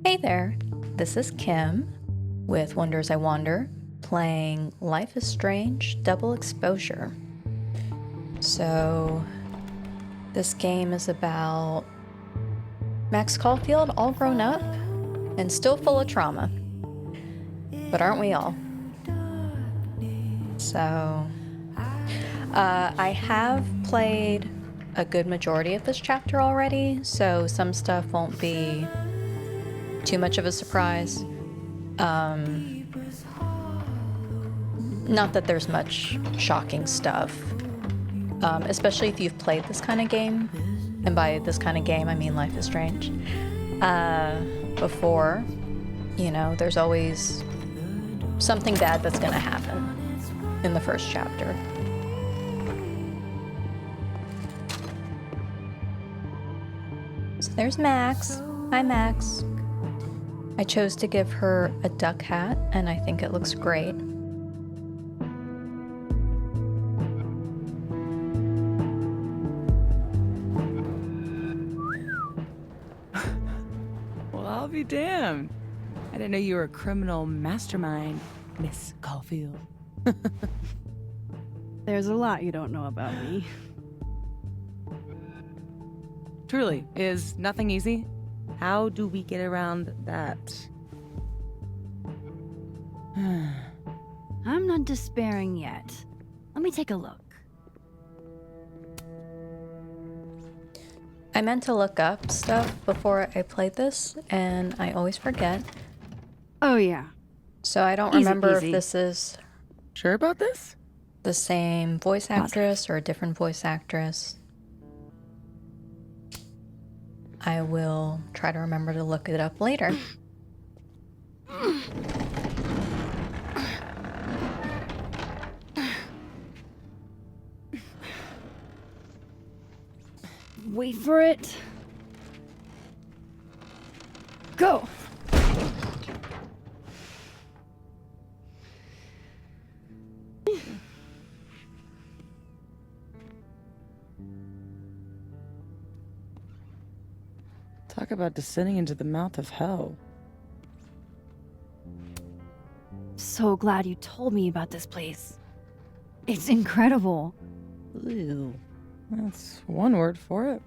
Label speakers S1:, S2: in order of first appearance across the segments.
S1: Hey there, this is Kim with Wonders I Wander, playing Life is Strange Double Exposure. So, this game is about Max Caulfield all grown up and still full of trauma. But aren't we all? So, I have played a good majority of this chapter already, so some stuff won't be too much of a surprise. Not that there's much shocking stuff, especially if you've played this kind of game, and by this kind of game I mean Life is Strange, before. You know, there's always something bad that's gonna happen in the first chapter. So there's Max. Hi, Max. I chose to give her a duck hat, and I think it looks great.
S2: Well, I'll be damned. I didn't know you were a criminal mastermind, Miss Caulfield.
S3: There's a lot you don't know about me.
S2: Truly, is nothing easy? How do we get around that?
S3: I'm not despairing yet. Let me take a look.
S1: I meant to look up stuff before I played this, and I always forget.
S3: Oh yeah.
S1: So I don't
S3: Easy
S1: remember
S3: peasy.
S1: if this is
S2: Sure about this?
S1: the same voice actress or a different voice actress. I will try to remember to look it up later.
S3: Wait for it. Go!
S2: Talk about descending into the mouth of hell.
S3: So glad you told me about this place. It's incredible.
S2: Ew. That's one word for it.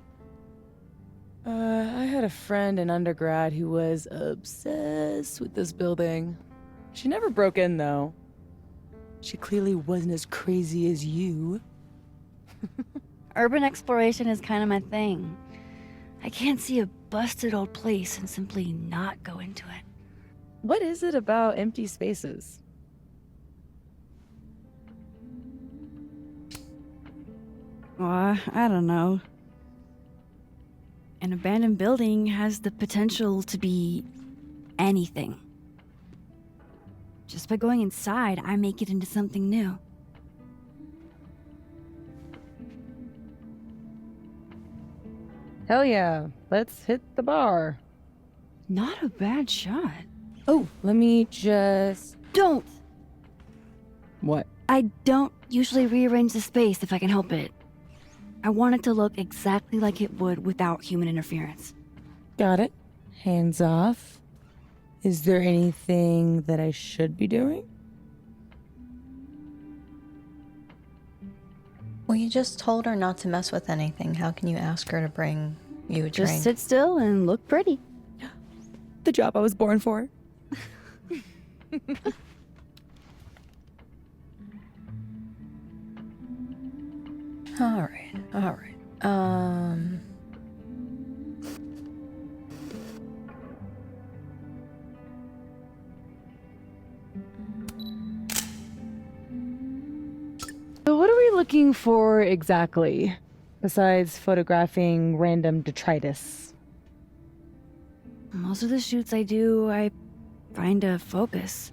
S2: I had a friend in undergrad who was obsessed with this building. She never broke in, though. She clearly wasn't as crazy as you.
S3: Urban exploration is kind of my thing. I can't see a busted old place and simply not go into it.
S2: What is it about empty spaces?
S3: I don't know. An abandoned building has the potential to be anything. Just by going inside, I make it into something new.
S2: Hell yeah, let's hit the bar.
S3: Not a bad shot.
S2: Oh, let me just...
S3: Don't!
S2: What?
S3: I don't usually rearrange the space if I can help it. I want it to look exactly like it would without human interference.
S2: Got it. Hands off. Is there anything that I should be doing?
S1: Well, you just told her not to mess with anything. How can you ask her to bring you a drink?
S3: Just sit still and look pretty.
S2: The job I was born for.
S1: All right, all right.
S2: So what are we looking for exactly? Besides photographing random detritus.
S3: Most of the shoots I do, I find a focus.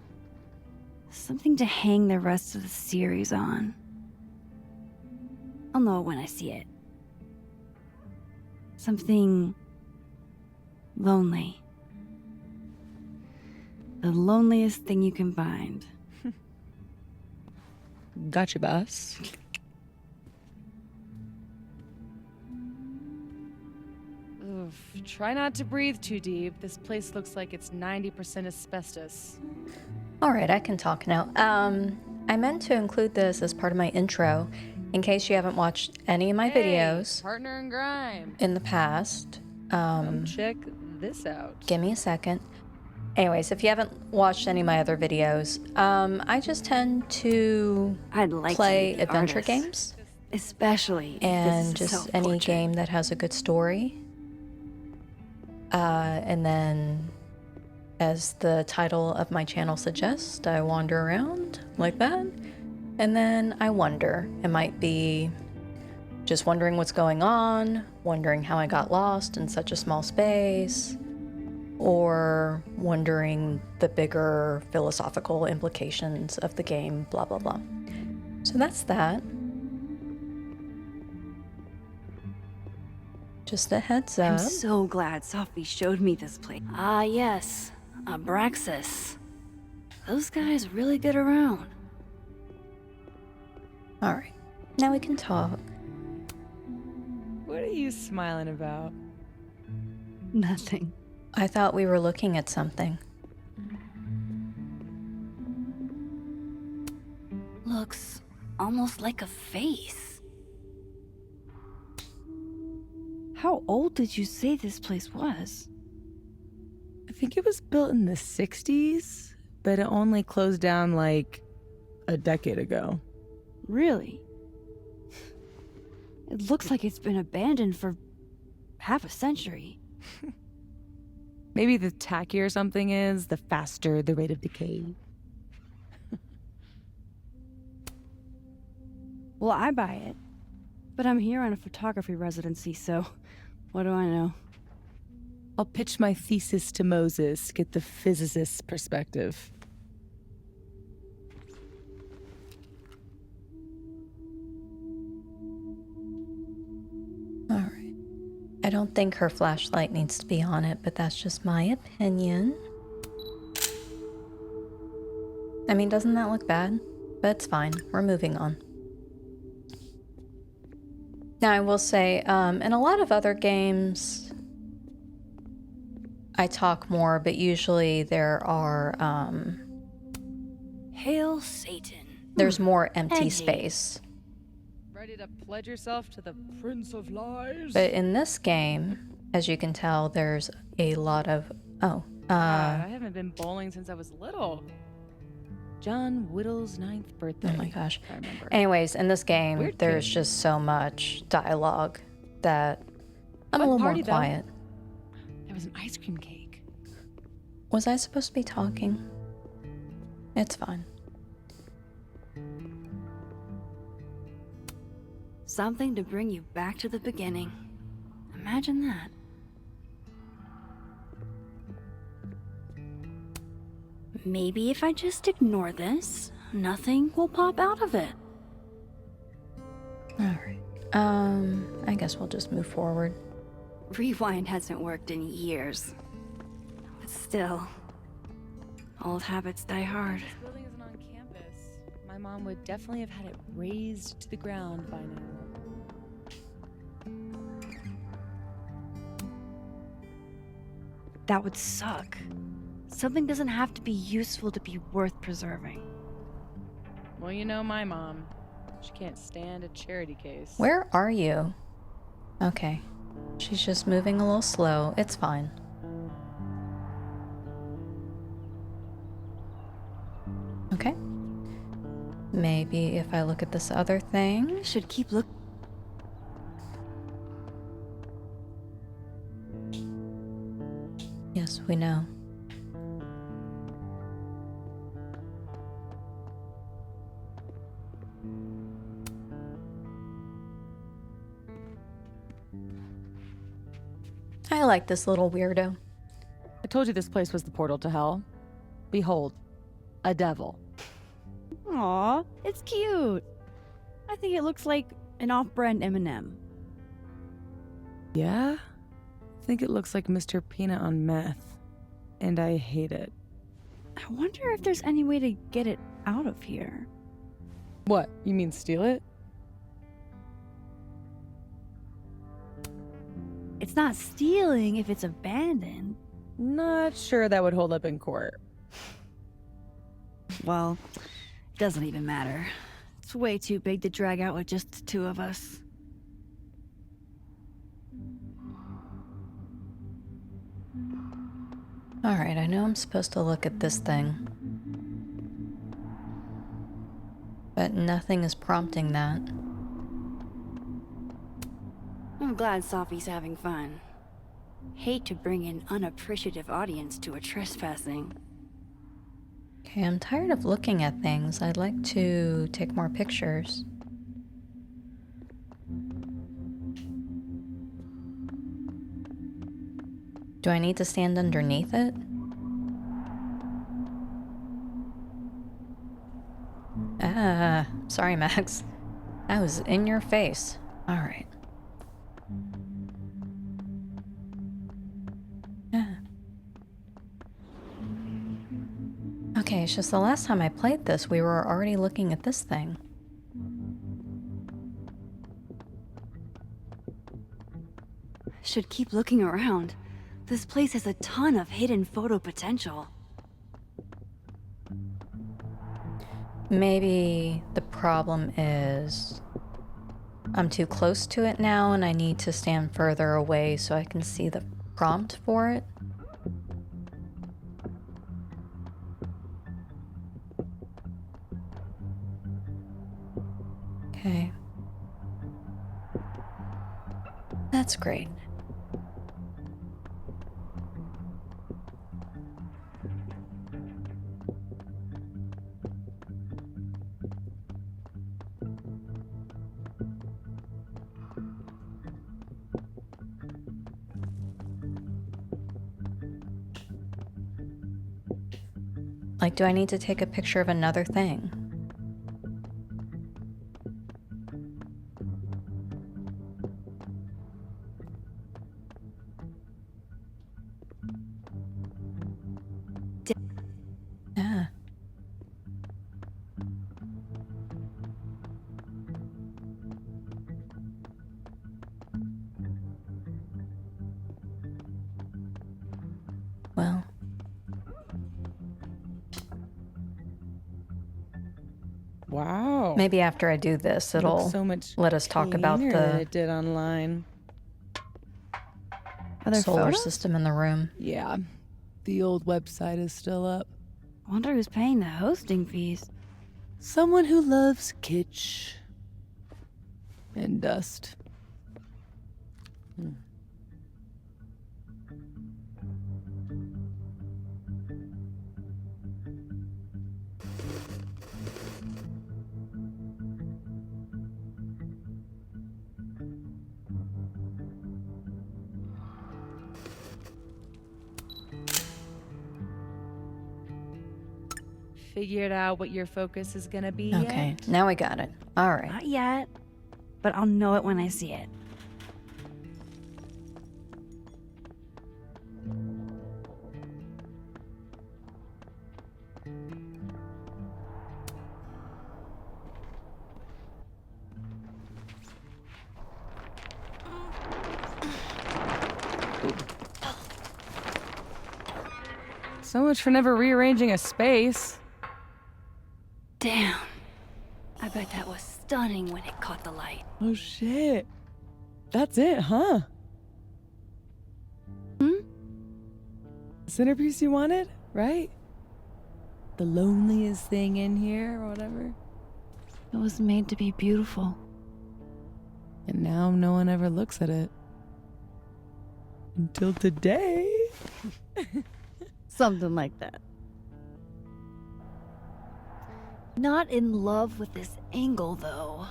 S3: Something to hang the rest of the series on. I'll know it when I see it. Something lonely. The loneliest thing you can find.
S2: Gotcha, boss. Try not to breathe too deep. This place looks like it's 90% asbestos.
S1: All right, I can talk now. I meant to include this as part of my intro in case you haven't watched any of my videos
S2: Partner in crime.
S1: in the past.
S2: Check this out.
S1: Give me a second. Anyways, if you haven't watched any of my other videos, I just tend to
S3: I'd like
S1: play
S3: to be the
S1: adventure
S3: artist,
S1: games
S3: especially if
S1: and
S3: this is
S1: just any
S3: self-portrait.
S1: game that has a good story. And then, as the title of my channel suggests, I wander around like that. And then I wonder. It might be just wondering what's going on, wondering how I got lost in such a small space, or wondering the bigger philosophical implications of the game, blah, blah, blah. So that's that. Just a heads
S3: I'm
S1: up.
S3: so glad Sophie showed me this place. Ah, yes, Abraxas. Those guys really get around.
S1: All right, now we can talk.
S2: What are you smiling about?
S3: Nothing.
S1: I thought we were looking at something.
S3: Looks almost like a face. How old did you say this place was?
S2: I think it was built in the 60s, but it only closed down like a decade ago.
S3: Really? It looks like it's been abandoned for half a century.
S2: Maybe the tackier something is, the faster the rate of decay.
S3: Well, I buy it. But I'm here on a photography residency, so what do I know?
S2: I'll pitch my thesis to Moses, get the physicist's perspective.
S1: All right. I don't think her flashlight needs to be on it, but that's just my opinion. I mean, doesn't that look bad? But it's fine. We're moving on. Now, I will say, in a lot of other games, I talk more, but usually there are,
S3: Hail Satan.
S1: there's more empty
S3: Edgy.
S1: space.
S2: Ready to pledge yourself to the Prince of Lies?
S1: But in this game, as you can tell, there's a lot of,
S2: God, I haven't been bowling since I was little. John Whittle's 9th birthday.
S1: oh my gosh.
S2: I remember.
S1: Anyways, in this game,
S2: Weird
S1: there's
S2: game.
S1: just so much dialogue that I'm a
S2: Fun
S1: little
S2: party,
S1: more
S2: though.
S1: quiet.
S2: There was an ice cream cake.
S1: Was I supposed to be talking? It's fine.
S3: Something to bring you back to the beginning. Imagine that. Maybe if I just ignore this, nothing will pop out of it.
S1: All right. I guess we'll just move forward.
S3: Rewind hasn't worked in years. But still, old habits die hard.
S2: This building isn't on campus. My mom would definitely have had it razed to the ground by now.
S3: That would suck. Something doesn't have to be useful to be worth preserving.
S2: Well, you know my mom. She can't stand a charity case.
S1: Where are you? Okay. She's just moving a little slow. It's fine. Okay. Maybe if I look at this other thing.
S3: Should keep looking.
S1: Yes, we know. I like this little weirdo.
S2: I told you this place was the portal to hell. Behold, a devil.
S3: Aw, it's cute. I think it looks like an off-brand M&M.
S2: Yeah? I think it looks like Mr. Peanut on meth. And I hate it.
S3: I wonder if there's any way to get it out of here.
S2: What? You mean steal it?
S3: It's not stealing if it's abandoned.
S2: Not sure that would hold up in court.
S3: Well, it doesn't even matter. It's way too big to drag out with just the two of us.
S1: Alright, I know I'm supposed to look at this thing. But nothing is prompting that.
S3: I'm glad Sophie's having fun. Hate to bring an unappreciative audience to a trespassing.
S1: Okay, I'm tired of looking at things. I'd like to take more pictures. Do I need to stand underneath it? Ah, sorry, Max. I was in your face. Alright. Yeah. Okay, it's just the last time I played this, we were already looking at this thing.
S3: Should keep looking around. This place has a ton of hidden photo potential.
S1: Maybe the problem is I'm too close to it now and I need to stand further away so I can see the prompt for it. Okay. That's great. Like, do I need to take a picture of another thing? Yeah. Well.
S2: Wow.
S1: Maybe after I do this,
S2: It looks
S1: it'll
S2: so much
S1: let us talk about
S2: cleaner than
S1: the
S2: it did online.
S3: Are there
S1: solar
S3: photos?
S1: system in the room.
S2: Yeah. The old website is still up.
S3: Wonder who's paying the hosting fees.
S2: Someone who loves kitsch and dust. Figured out what your focus is gonna be
S1: Okay,
S2: yet?
S1: now we got it. All right.
S3: Not yet, but I'll know it when I see it.
S2: So much for never rearranging a space.
S3: Damn. I bet that was stunning when it caught the light.
S2: Oh shit. That's it, huh? Centerpiece you wanted, right? The loneliest thing in here or whatever.
S3: It was made to be beautiful.
S2: And now no one ever looks at it. Until today.
S3: Something like that. Not in love with this angle, though.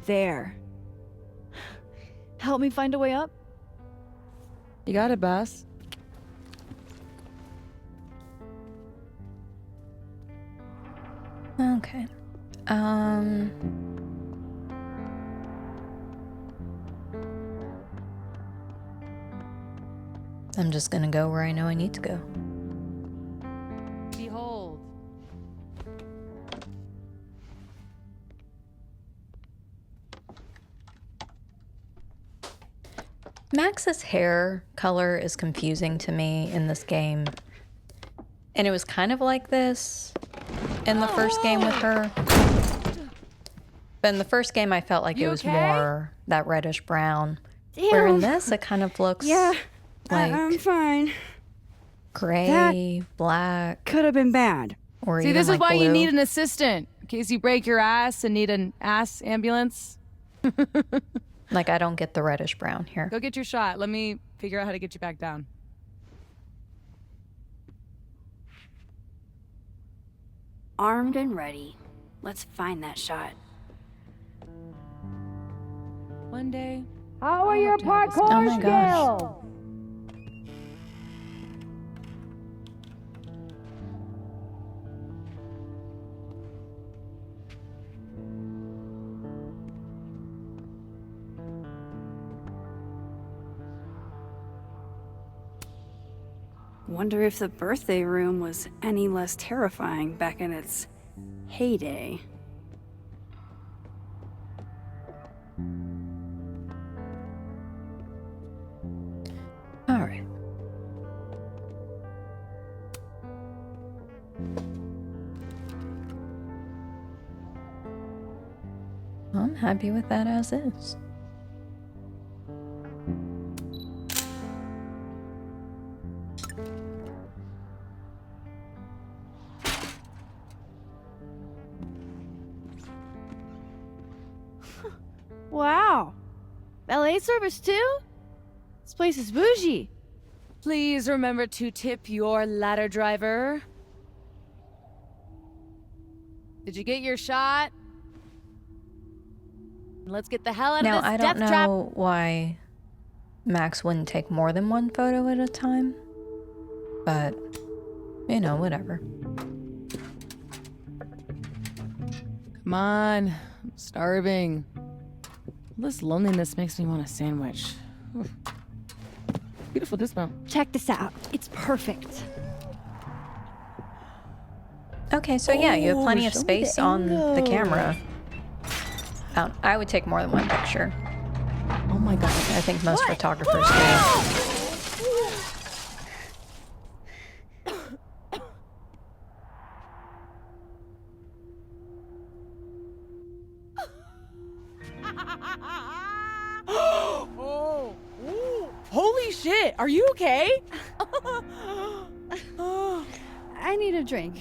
S3: There. Help me find a way up?
S2: You got it, boss.
S1: Okay. I'm just gonna go where I know I need to go.
S2: Behold.
S1: Max's hair color is confusing to me in this game. And it was kind of like this in the first game with her. But in the first game, I felt like it was more that reddish brown.
S3: Damn.
S1: Where in this, it kind of looks
S4: Yeah,
S1: like
S4: I'm fine.
S1: gray, black,
S4: Could have been bad.
S1: or
S2: See,
S1: even
S2: this is
S1: like
S2: why
S1: blue.
S2: you need an assistant. In case you break your ass and need an ass ambulance.
S1: Like, I don't get the reddish brown here.
S2: Go get your shot. Let me figure out how to get you back down.
S3: Armed and ready. Let's find that shot.
S2: One day.
S4: How are
S2: I
S4: your
S2: hope to have this-
S1: Oh my gosh.
S4: skills?
S3: Wonder if the birthday room was any less terrifying back in its heyday.
S1: All right. I'm happy with that as is.
S4: Wow. Valet service too? This place is bougie.
S2: Please remember to tip your ladder driver. Did you get your shot? Let's get the hell out
S1: Now,
S2: of this
S1: I don't
S2: death trap.
S1: know why Max wouldn't take more than one photo at a time, but, you know, whatever.
S2: Come on, I'm starving. This loneliness makes me want a sandwich. Oof. Beautiful dismount.
S4: Check this out. It's perfect.
S1: Okay, so yeah, you have plenty of
S4: show me the
S1: space on the
S4: angle.
S1: camera. I would take more than one picture.
S2: Oh my god.
S1: I think most photographers do.
S2: Oh, ooh. Holy shit! Are you okay?
S3: I need a drink.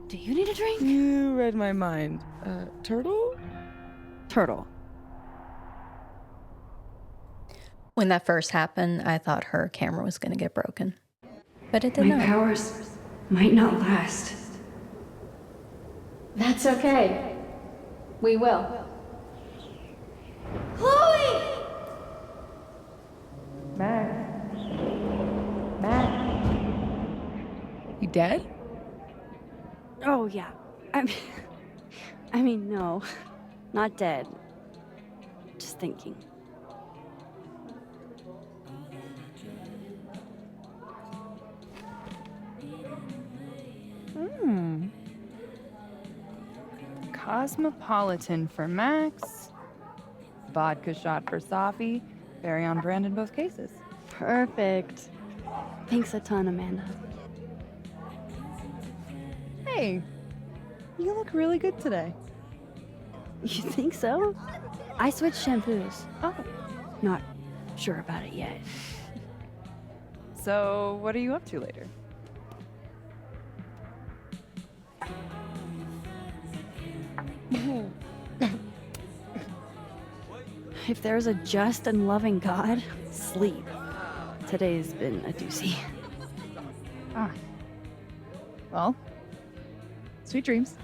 S3: Do you need a drink?
S2: You read my mind. Turtle?
S3: Turtle.
S1: When that first happened, I thought her camera was going to get broken. But it did
S3: My
S1: not.
S3: powers might not last.
S5: That's okay. We will.
S3: Chloe!
S2: You dead?
S3: Oh, yeah. I mean, no. Not dead. Just thinking.
S6: Cosmopolitan for Max, vodka shot for Safi, very on brand in both cases.
S3: Perfect. Thanks a ton, Amanda.
S6: Hey, you look really good today.
S3: You think so? I switched shampoos.
S6: Oh,
S3: Not sure about it yet.
S6: so what are you up to later?
S3: If there's a just and loving God, sleep. Today's been a doozy.
S6: Ah, well, sweet dreams.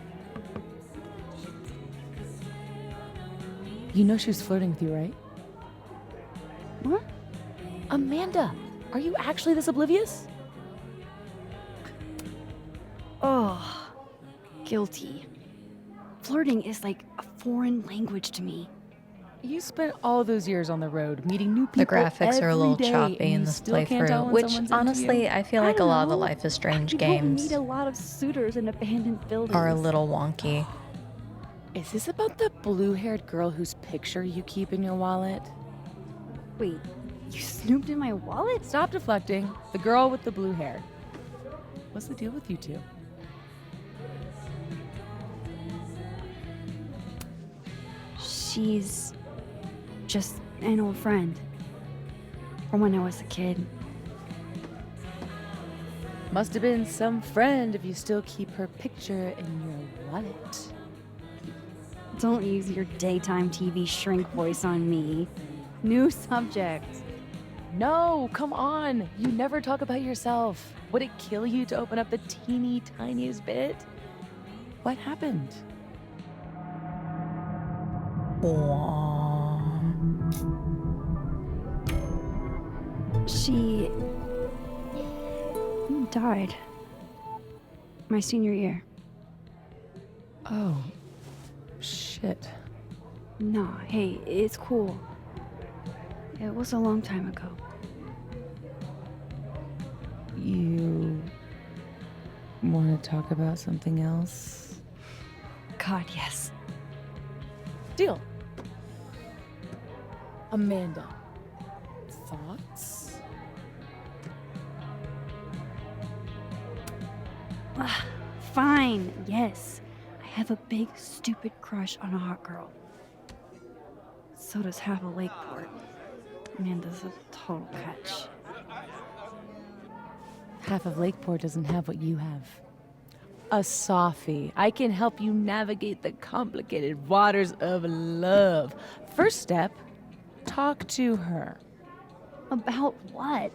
S2: You know she was flirting with you, right?
S3: What?
S2: Amanda, are you actually this oblivious?
S3: Oh, guilty. Flirting is like a foreign language to me.
S2: You spent all those years on the road, meeting new people.
S1: The graphics are a little
S2: every day,
S1: choppy
S2: and
S1: in
S2: you
S1: this
S2: still can't tell
S1: playthrough,
S2: when
S1: which
S2: someone's into
S1: honestly,
S2: you.
S1: I feel
S3: I
S1: like a
S3: don't
S1: lot of the
S3: know.
S1: Life is Strange
S3: You don't
S1: games
S3: meet a lot of suitors in abandoned buildings.
S1: are a little wonky.
S2: Is this about the blue-haired girl whose picture you keep in your wallet?
S3: Wait, you snooped in my wallet?
S2: Stop deflecting. The girl with the blue hair. What's the deal with you two?
S3: She's just an old friend from when I was a kid.
S2: Must have been some friend if you still keep her picture in your wallet.
S3: Don't use your daytime TV shrink voice on me. New subject.
S2: No, come on. You never talk about yourself. Would it kill you to open up the teeny tiniest bit? What happened?
S3: She died my senior year.
S2: Oh, shit.
S3: Nah, hey, it's cool. It was a long time ago.
S2: You want to talk about something else?
S3: God, yes.
S2: Deal. Amanda, thoughts?
S3: Fine, yes. I have a big, stupid crush on a hot girl. So does half of Lakeport. Amanda's a total catch.
S2: Half of Lakeport doesn't have what you have. A Sophy. I can help you navigate the complicated waters of love. First step, talk to her.
S3: About what?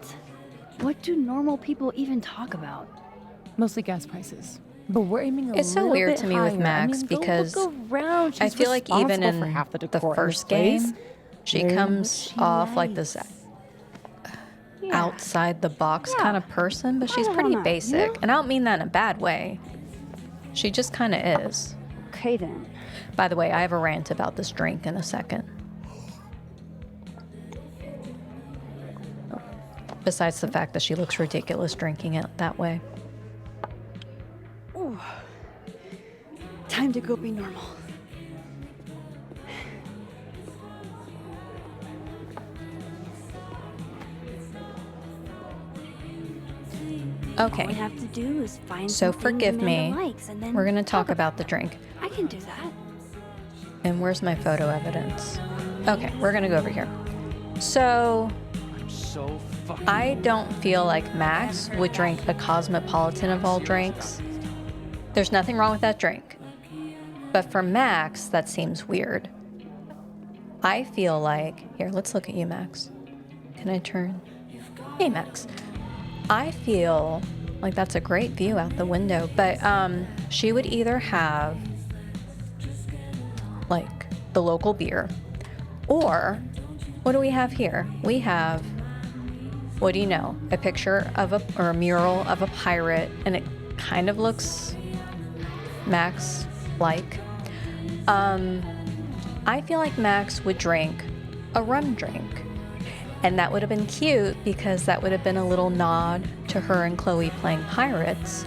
S3: What do normal people even talk about?
S2: Mostly gas prices. But we're aiming a
S1: It's so
S2: little
S1: weird
S2: bit
S1: to me with
S2: higher.
S1: Max
S2: I mean, go
S1: because
S2: look around.
S1: I
S2: She's
S1: feel like even
S2: responsible
S1: in
S2: for half the
S1: the
S2: decor in
S1: first
S2: this place.
S1: game, she
S2: Very
S1: comes
S2: much
S1: off like this outside the box kind of person, but she's
S3: the hell
S1: pretty
S3: not,
S1: basic.
S3: you know?
S1: And I don't mean that in a bad way. She just kind of is.
S3: Okay then.
S1: By the way, I have a rant about this drink in a second. Besides the fact that she looks ridiculous drinking it that way.
S3: Ooh. Time to go be normal. All we
S1: Okay,
S3: have to do is find
S1: so
S3: some things
S1: forgive
S3: Amanda
S1: me.
S3: likes, and then
S1: We're gonna talk about the drink.
S3: I can do that.
S1: And where's my photo evidence? Okay, we're gonna go over here. So, I don't feel like Max would drink a Cosmopolitan of all drinks. There's nothing wrong with that drink. But for Max, that seems weird. I feel like, here, let's look at you, Max. Can I turn? Hey, Max. I feel like that's a great view out the window, but she would either have like the local beer, or what do we have here? We have, what do you know? A picture of or a mural of a pirate, and it kind of looks Max like. I feel like Max would drink a rum drink. And that would have been cute because that would have been a little nod to her and Chloe playing pirates.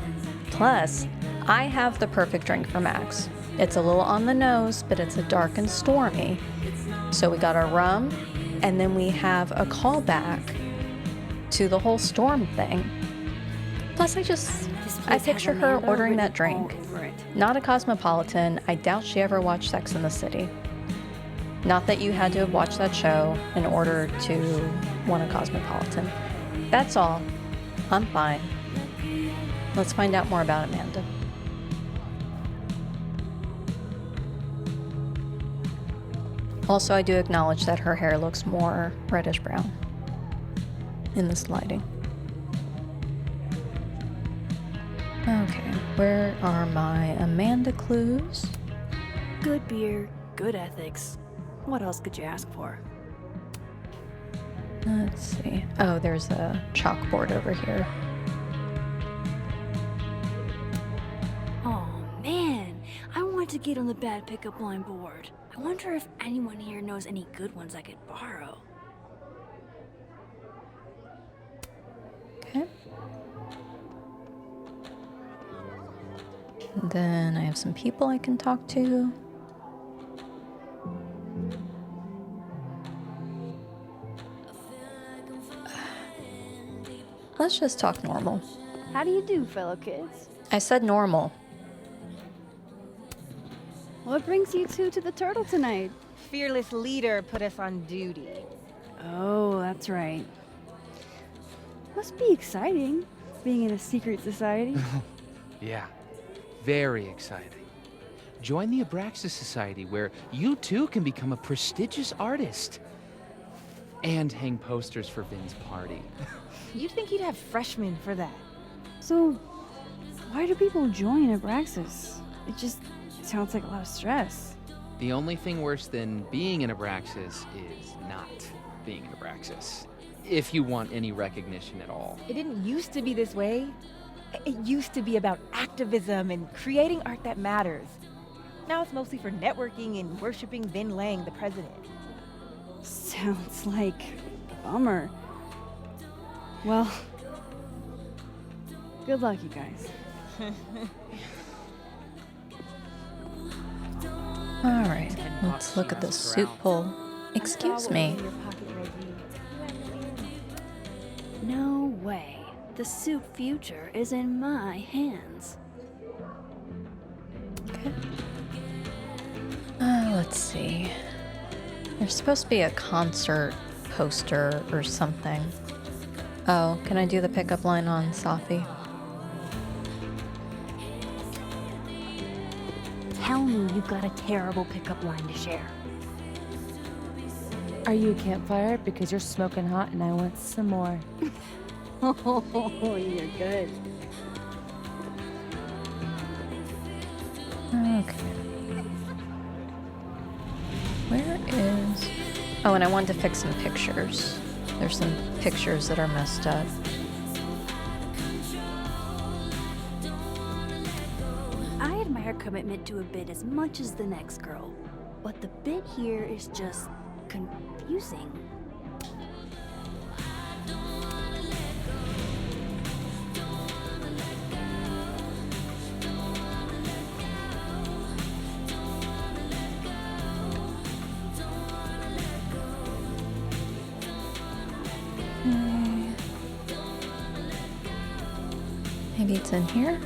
S1: Plus, I have the perfect drink for Max. It's a little on the nose, but it's a dark and stormy. So we got our rum, and then we have a callback to the whole storm thing. Plus, I picture her ordering that drink. Not a Cosmopolitan. I doubt she ever watched Sex and the City. Not that you had to have watched that show in order to want a Cosmopolitan. That's all. I'm fine. Let's find out more about Amanda. Also, I do acknowledge that her hair looks more reddish brown in this lighting. Okay, where are my Amanda clues?
S3: Good beer, good ethics. What else could you ask for?
S1: Let's see. Oh, there's a chalkboard over here.
S3: Oh man, I want to get on the bad pickup line board. I wonder if anyone here knows any good ones I could borrow.
S1: Okay. And then I have some people I can talk to. Let's just talk normal.
S4: How do you do, fellow kids?
S1: I said normal.
S4: What brings you two to the Turtle tonight?
S7: Fearless leader put us on duty.
S3: Oh, that's right. Must be exciting, being in a secret society.
S8: Yeah, very exciting. Join the Abraxas Society, where you too can become a prestigious artist. And hang posters for Vin's party.
S7: You'd think you'd have freshmen for that.
S3: So, why do people join Abraxas? It just sounds like a lot of stress.
S8: The only thing worse than being an Abraxas is not being an Abraxas. If you want any recognition at all.
S7: It didn't used to be this way. It used to be about activism and creating art that matters. Now it's mostly for networking and worshiping Vin Lang, the president.
S3: Sounds like a bummer. Well, good luck, you guys.
S1: All right, let's look at the soup bowl. Excuse me.
S3: No way. The soup future is in my hands.
S1: Okay. Let's see. There's supposed to be a concert poster or something. Oh, can I do the pickup line on Safi?
S3: Tell me you've got a terrible pickup line to share.
S2: Are you a campfire? Because you're smoking hot and I want some more.
S3: Oh, you're good.
S1: Okay. Where is... Oh, and I wanted to fix some pictures. There's some pictures that are messed up.
S3: I admire commitment to a bit as much as the next girl, but the bit here is just confusing.
S1: Maybe it's in here?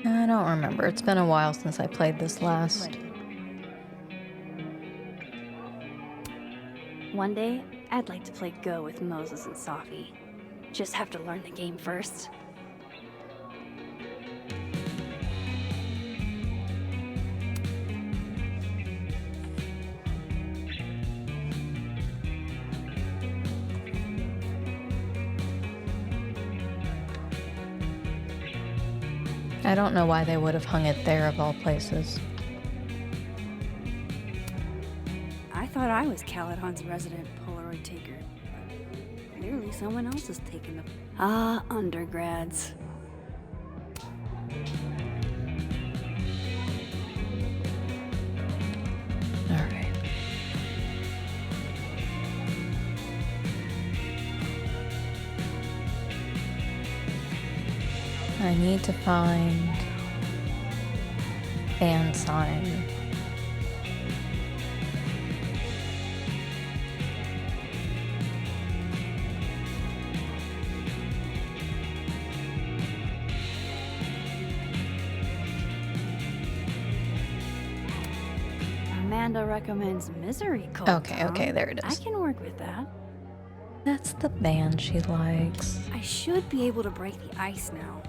S1: I don't remember. It's been a while since I played this last.
S3: One day, I'd like to play Go with Moses and Safi. Just have to learn the game first.
S1: I don't know why they would have hung it there of all places.
S3: I thought I was Caledon's resident Polaroid taker. But clearly someone else is taking the... Ah, undergrads.
S1: Alright. I need to find band sign.
S3: Amanda recommends Misery Cult.
S1: Okay, there it
S3: I
S1: is.
S3: can work with that.
S1: That's the band she likes.
S3: I should be able to break the ice now.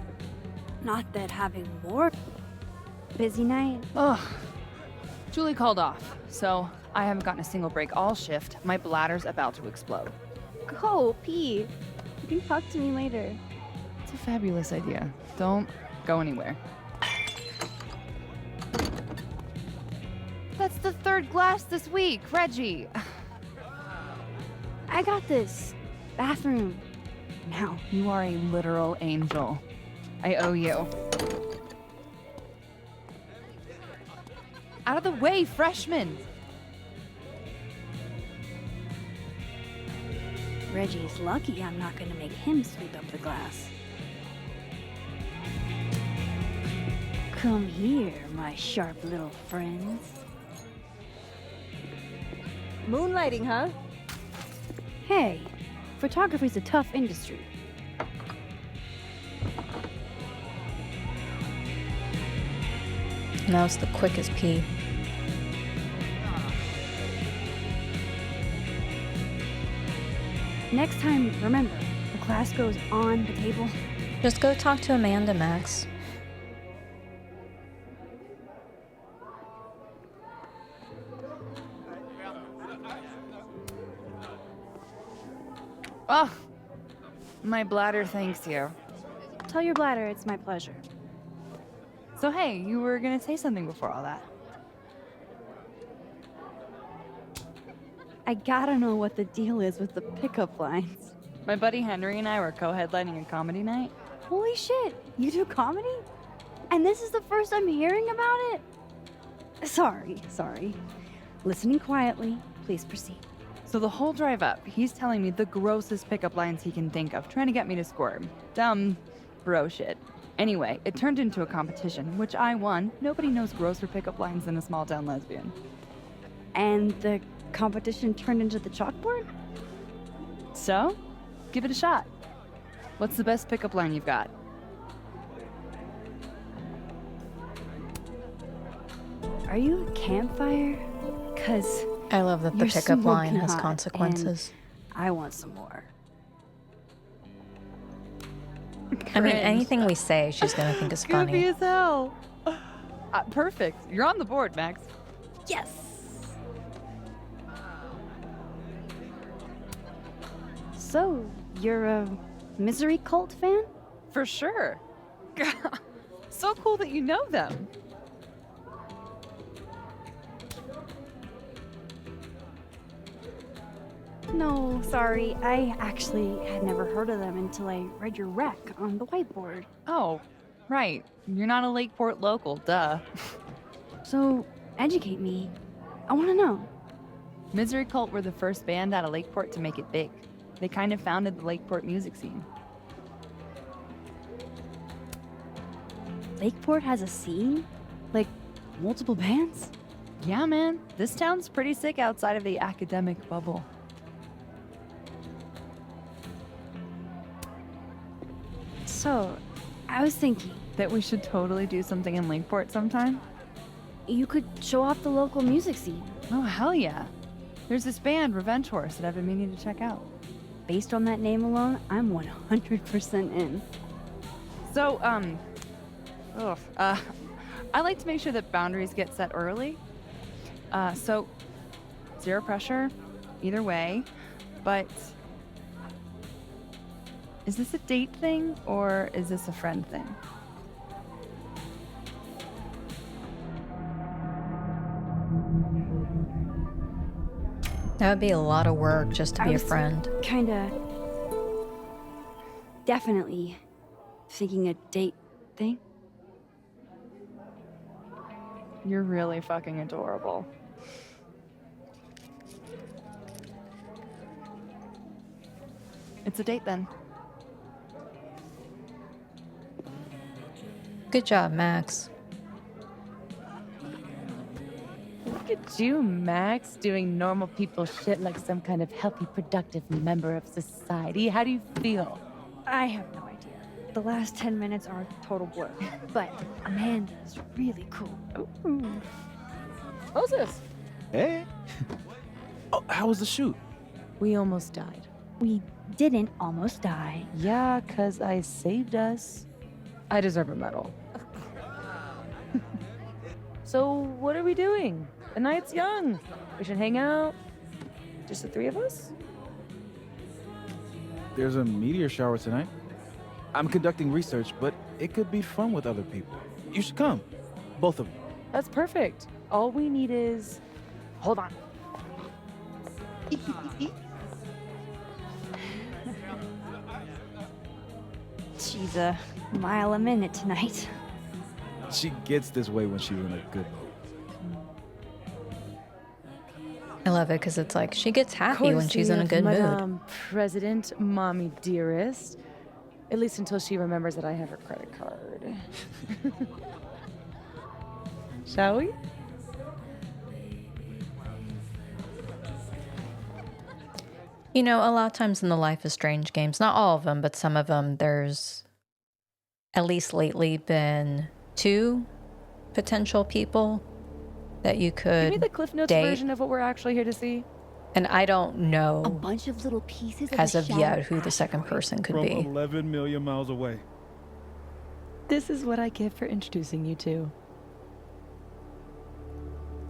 S3: Not that having war... Busy night?
S6: Ugh. Julie called off, so I haven't gotten a single break all shift. My bladder's about to explode.
S4: Go, pee. You can talk to me later.
S6: It's a fabulous idea. Don't go anywhere. That's the third glass this week, Reggie.
S3: I got this. Bathroom. Now.
S6: You are a literal angel. I owe you. Out of the way, freshman!
S3: Reggie's lucky I'm not gonna make him sweep up the glass. Come here, my sharp little friends.
S7: Moonlighting, huh?
S3: Hey, photography's a tough industry.
S1: And that was the quickest pee.
S3: Next time, remember, the class goes on the table.
S1: Just go talk to Amanda, Max.
S6: Oh, my bladder thanks you.
S3: Tell your bladder it's my pleasure.
S6: So hey, you were gonna say something before all that.
S3: I gotta know what the deal is with the pickup lines.
S6: My buddy Henry and I were co-headlining a comedy night.
S3: Holy shit, you do comedy? And this is the first I'm hearing about it? Sorry. Listening quietly, please proceed.
S6: So the whole drive up, he's telling me the grossest pickup lines he can think of, trying to get me to squirm. Dumb bro shit. Anyway, it turned into a competition, which I won. Nobody knows grosser pickup lines than a small town lesbian.
S3: And the competition turned into the chalkboard?
S6: So, give it a shot. What's the best pickup line you've got?
S3: Are you a campfire? 'Cause
S1: I love that the
S3: you're
S1: pickup line
S3: smoking
S1: has
S3: hot,
S1: consequences.
S3: I want some more.
S1: I mean,
S6: Cringe.
S1: anything we say, she's gonna think is
S6: Goofy
S1: funny.
S6: as hell. Perfect. You're on the board, Max.
S3: Yes! So, you're a Misery Cult fan?
S6: For sure. So cool that you know them.
S3: No, sorry. I actually had never heard of them until I read your rec on the whiteboard.
S6: Oh, right. You're not a Lakeport local, duh.
S3: So, educate me. I want to know.
S6: Misery Cult were the first band out of Lakeport to make it big. They kind of founded the Lakeport music scene.
S3: Lakeport has a scene? Like, multiple bands?
S6: Yeah, man. This town's pretty sick outside of the academic bubble.
S3: So, I was thinking,
S6: That we should totally do something in Lakeport sometime?
S3: you could show off the local music scene.
S6: Oh, hell yeah. There's this band, Revenge Horse, that I've been meaning to check out.
S3: Based on that name alone, I'm 100% in.
S6: So, I like to make sure that boundaries get set early. So, zero pressure, either way. But, is this a date thing or is this a friend thing?
S1: That would be a lot of work just to
S3: I
S1: be a
S3: was
S1: friend.
S3: Kinda. Definitely thinking a date thing.
S6: You're really fucking adorable. It's a date then.
S1: Good job, Max.
S2: Look at you, Max, doing normal people shit like some kind of healthy, productive member of society. How do you feel?
S3: I have no idea. The last 10 minutes are a total blur. But Amanda's really cool.
S2: Moses,
S9: Hey. Oh, how was the shoot?
S2: we almost died.
S3: We didn't almost die.
S2: Yeah, 'cause I saved us. I deserve a medal. So, what are we doing? The night's young. We should hang out. Just the three of us?
S9: There's a meteor shower tonight. I'm conducting research, but it could be fun with other people. You should come. Both of you.
S2: That's perfect. All we need is. Hold on.
S3: She's a mile a minute tonight.
S9: She gets this way when she's in a good mood.
S1: I love it because it's like she gets happy when she's
S2: Courtesy
S1: in a
S2: of
S1: good mood.
S2: Madame President, mommy dearest. At least until she remembers that I have her credit card. Shall we?
S1: You know, a lot of times in the Life is Strange games, not all of them, but some of them, there's at least lately been 2 potential people that you
S6: Give me
S1: could
S6: the Cliff Notes
S1: date.
S6: version of what we're actually here to see.
S1: And I don't
S4: A
S1: know
S4: bunch of little pieces of
S1: as
S4: a
S1: of yet
S4: shattered
S1: who the second
S4: asteroid.
S1: person could
S10: From
S1: be.
S10: 11 million miles away.
S2: This is what I get for introducing you to.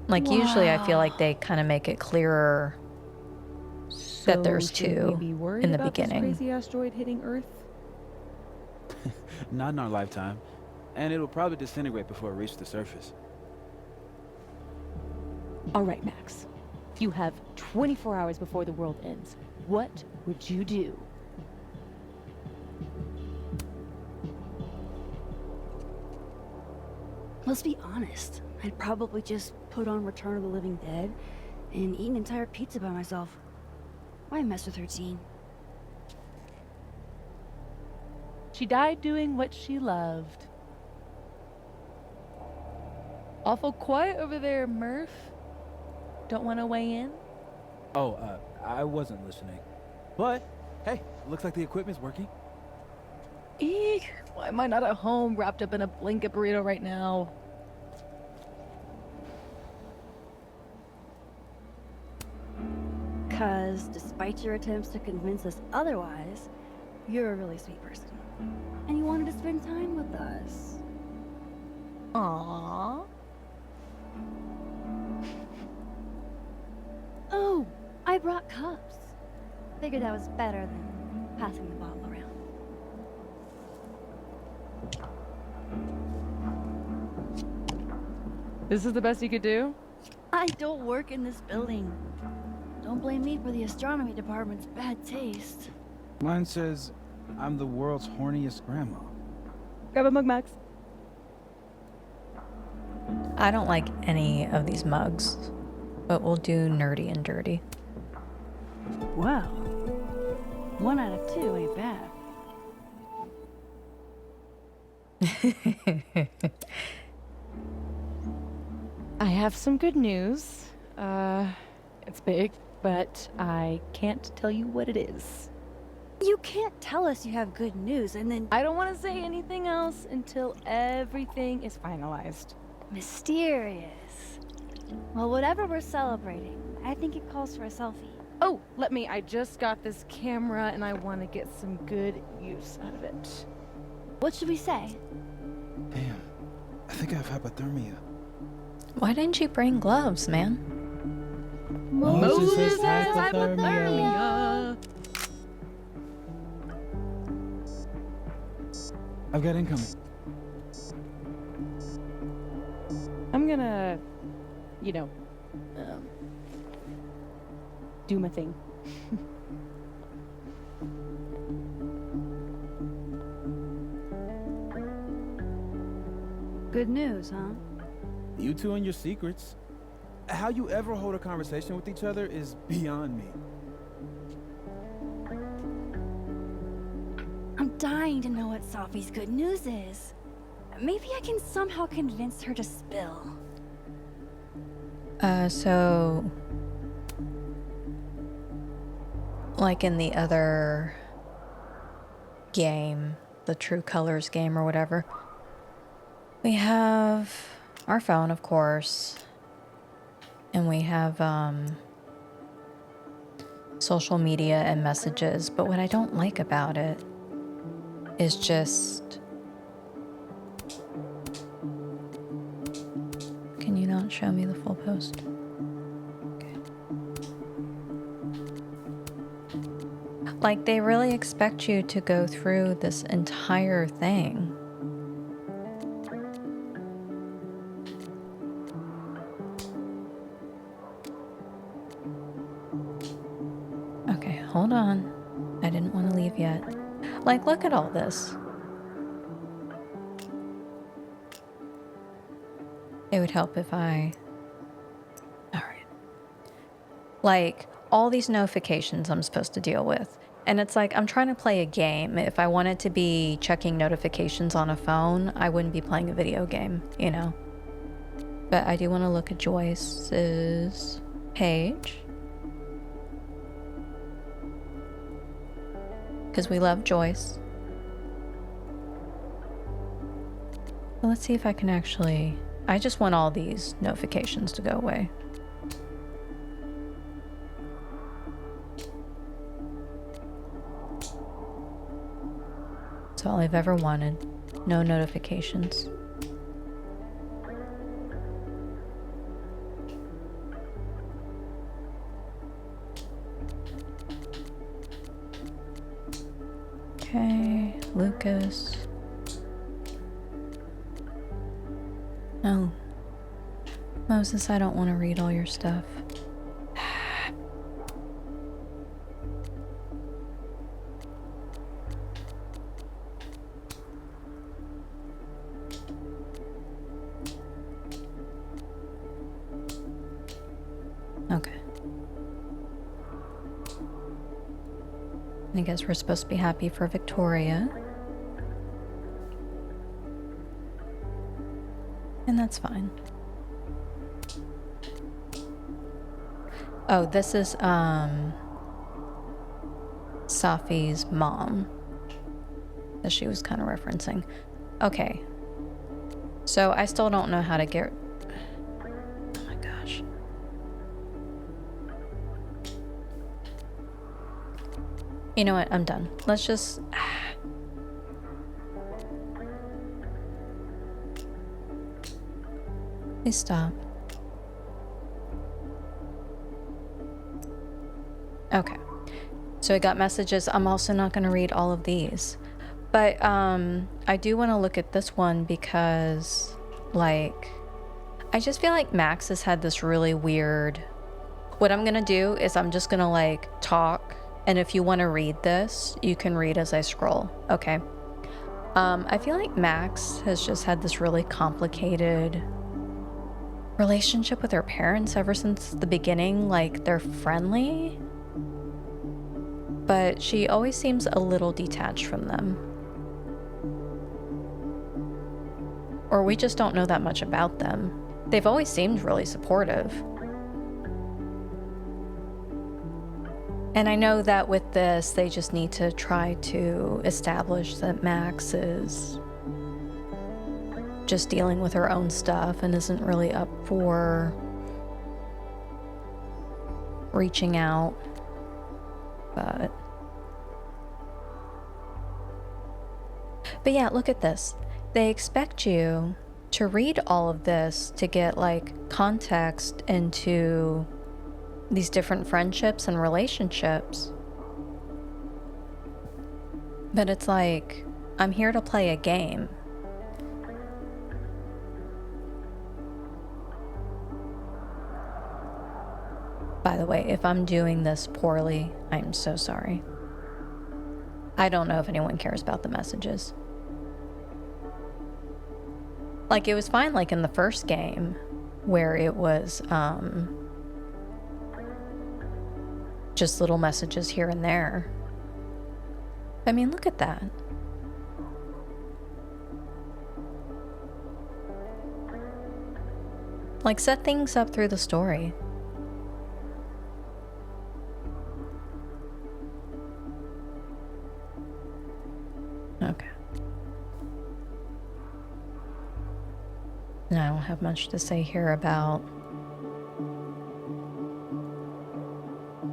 S1: Like, usually I feel like they kind of make it clearer that there's
S2: So should we
S1: 2
S2: be worried
S1: in the
S2: about this
S1: beginning.
S2: crazy asteroid hitting Earth?
S9: Not in our lifetime. And it'll probably disintegrate before it reaches the surface.
S11: All right, Max. You have 24 hours before the world ends. What would you do?
S3: Let's be honest. I'd probably just put on Return of the Living Dead and eat an entire pizza by myself. Why mess with her teen?
S2: She died doing what she loved. Awful quiet over there, Murph. Don't want to weigh in?
S9: Oh, I wasn't listening. But, hey, looks like the equipment's working.
S2: Eek, why am I not at home wrapped up in a blanket burrito right now?
S3: Because despite your attempts to convince us otherwise, you're a really sweet person. And you wanted to spend time with us.
S2: Aww.
S3: Oh, I brought cups. Figured that was better than passing the bottle around.
S6: This is the best you could do?
S3: I don't work in this building. Don't blame me for the astronomy department's bad taste.
S9: Mine says I'm the world's horniest grandma.
S6: Grab a mug, Max.
S1: I don't like any of these mugs, but we'll do nerdy and dirty.
S3: Well, 1 out of 2 ain't bad.
S11: I have some good news. It's big, but I can't tell you what it is.
S3: You can't tell us you have good news and then
S11: I don't want to say anything else until everything is finalized.
S3: mysterious. Well, whatever we're celebrating, I think it calls for a selfie.
S11: Oh, I just got this camera and I want to get some good use out of it.
S3: What should we say?
S9: Damn, I think I have hypothermia.
S1: Why didn't you bring gloves, man?
S10: Moses has hypothermia.
S9: I've got incoming.
S11: I'm gonna, do my thing.
S3: Good news, huh?
S9: You two and your secrets. How you ever hold a conversation with each other is beyond me.
S3: I'm dying to know what Sophie's good news is. Maybe I can somehow convince her to spill.
S1: So, like in the other game, the True Colors game or whatever, we have our phone, of course, and we have social media and messages, but what I don't like about it is just... Can you not show me the full post? Okay. Like, they really expect you to go through this entire thing. Okay, hold on. I didn't want to leave yet. Like, look at all this. It would help if I... Alright. Like, all these notifications I'm supposed to deal with. And it's like, I'm trying to play a game. If I wanted to be checking notifications on a phone, I wouldn't be playing a video game, you know? But I do want to look at Joyce's page. because we love Joyce. But let's see if I can actually... I just want all these notifications to go away. That's all I've ever wanted. No notifications. Okay, Lucas. No. Moses, I don't want to read all your stuff. Okay. I guess we're supposed to be happy for Victoria. And that's fine. Oh, this is, Safi's mom. That she was kind of referencing. Okay. So I still don't know how to get... Oh my gosh. You know what? I'm done. Let's just... Please stop. Okay. So I got messages. I'm also not going to read all of these. But I do want to look at this one because, like, I just feel like Max has had this really weird... What I'm going to do is I'm just going to, like, talk. And if you want to read this, you can read as I scroll. Okay. I feel like Max has just had this really complicated relationship with her parents ever since the beginning. Like, they're friendly, but she always seems a little detached from them. Or we just don't know that much about them. They've always seemed really supportive. And I know that with this, they just need to try to establish that Max is just dealing with her own stuff and isn't really up for reaching out. But yeah, look at this. They expect you to read all of this to get, like, context into these different friendships and relationships. But it's like, I'm here to play a game. By the way, if I'm doing this poorly, I'm so sorry. I don't know if anyone cares about the messages. Like, it was fine, like, in the first game, where it was, just little messages here and there. I mean, look at that. Like, set things up through the story. Okay. And I don't have much to say here about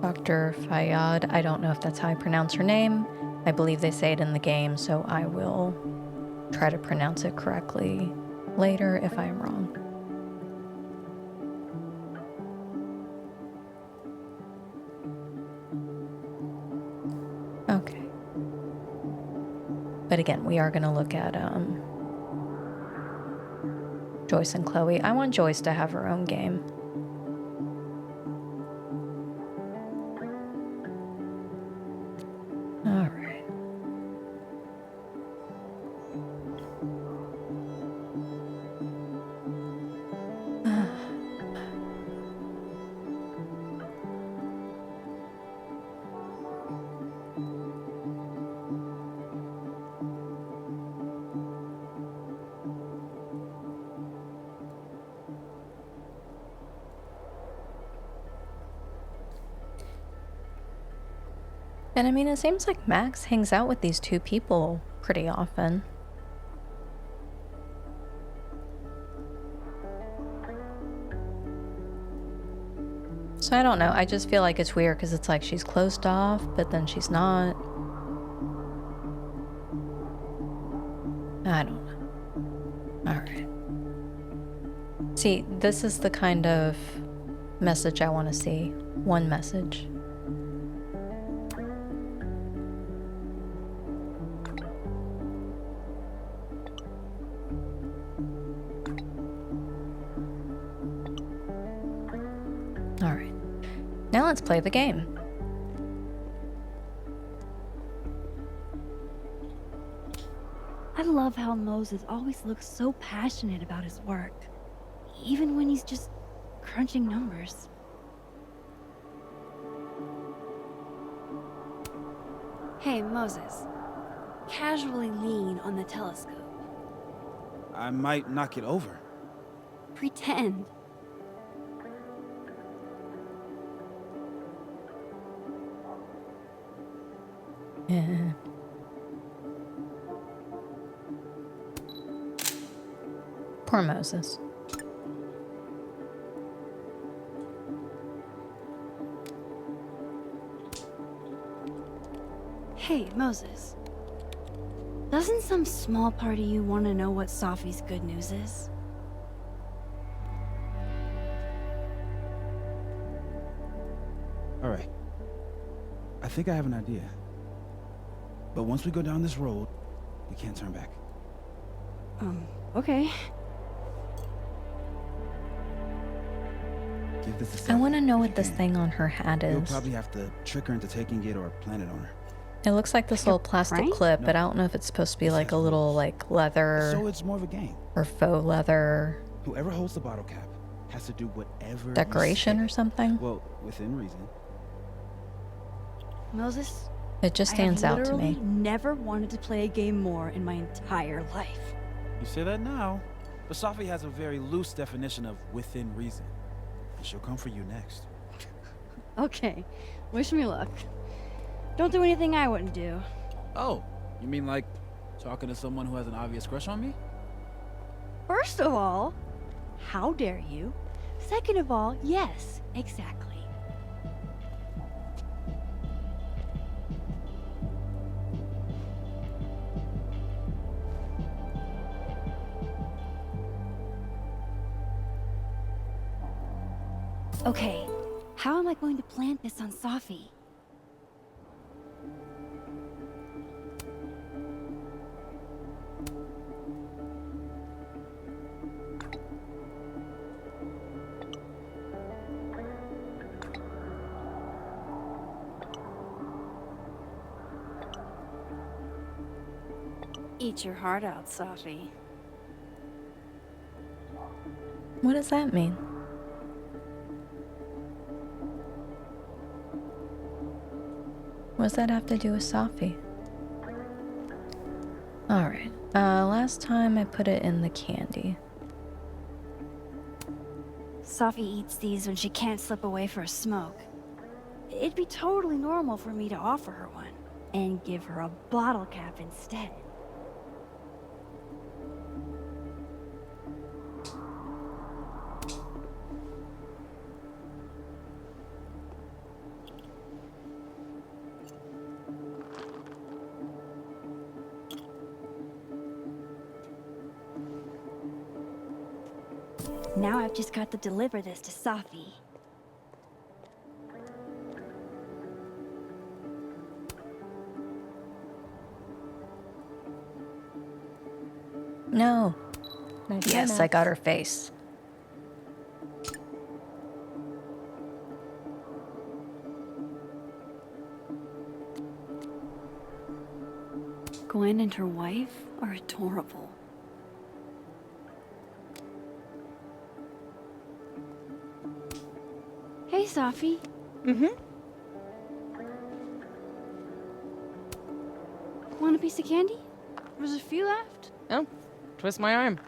S1: Dr. Fayyad. I don't know if that's how I pronounce her name. I believe they say it in the game, so I will try to pronounce it correctly later if I'm wrong. Okay. But again, we are going to look at Joyce and Chloe. I want Joyce to have her own game. All right. And I mean, it seems like Max hangs out with these two people pretty often. So I don't know, I just feel like it's weird because it's like she's closed off, but then she's not. I don't know. Alright. See, this is the kind of message I want to see. One message. Alright. Now let's play the game.
S3: I love how Moses always looks so passionate about his work, even when he's just crunching numbers. Hey, Moses. Casually lean on the telescope.
S9: I might knock it over.
S3: Pretend.
S1: Yeah. Poor Moses.
S3: Hey, Moses. Doesn't some small part of you want to know what Safi's good news is?
S9: All right. I think I have an idea. But once we go down this road, we can't turn back.
S3: Okay.
S9: Give this a
S1: I
S9: Safi
S1: want to know
S9: if
S1: what
S9: you
S1: this
S9: can.
S1: thing on her hat
S9: You'll
S1: is.
S9: probably have to trick her into taking it or plant it on her.
S1: It looks like this
S3: Like a
S1: little plastic
S3: prank?
S1: clip,
S9: No.
S1: but I don't know if it's supposed to be
S9: This
S1: like
S9: has
S1: a little
S9: rules.
S1: like leather
S9: So it's more of a game.
S1: or faux leather
S9: Whoever holds the bottle cap has to do whatever you
S1: decoration
S9: say.
S1: or something.
S9: Well, within reason.
S3: Moses,
S1: It just stands
S3: I have
S1: out to
S3: literally
S1: me.
S3: never wanted to play a game more in my entire life.
S9: You say that now, but Safi has a very loose definition of within reason. And she'll come for you next.
S3: Okay, wish me luck. Don't do anything I wouldn't do.
S9: Oh, you mean like talking to someone who has an obvious crush on me?
S3: First of all, how dare you? Second of all, yes, exactly. Okay, how am I going to plant this on Safi? Eat your heart out, Safi.
S1: What does that mean? What does that have to do with Safi? Alright. Last time I put it in the candy.
S3: Safi eats these when she can't slip away for a smoke. It'd be totally normal for me to offer her one and give her a bottle cap instead. Now I've just got to deliver this to Safi.
S1: No.
S11: Nice
S1: Yes,
S11: try,
S1: I
S11: Max.
S1: got her face.
S3: Gwen and her wife are adorable. Hey, Safi.
S11: Mm-hmm.
S3: Want a piece of candy? There's a few left.
S11: Oh, twist my arm.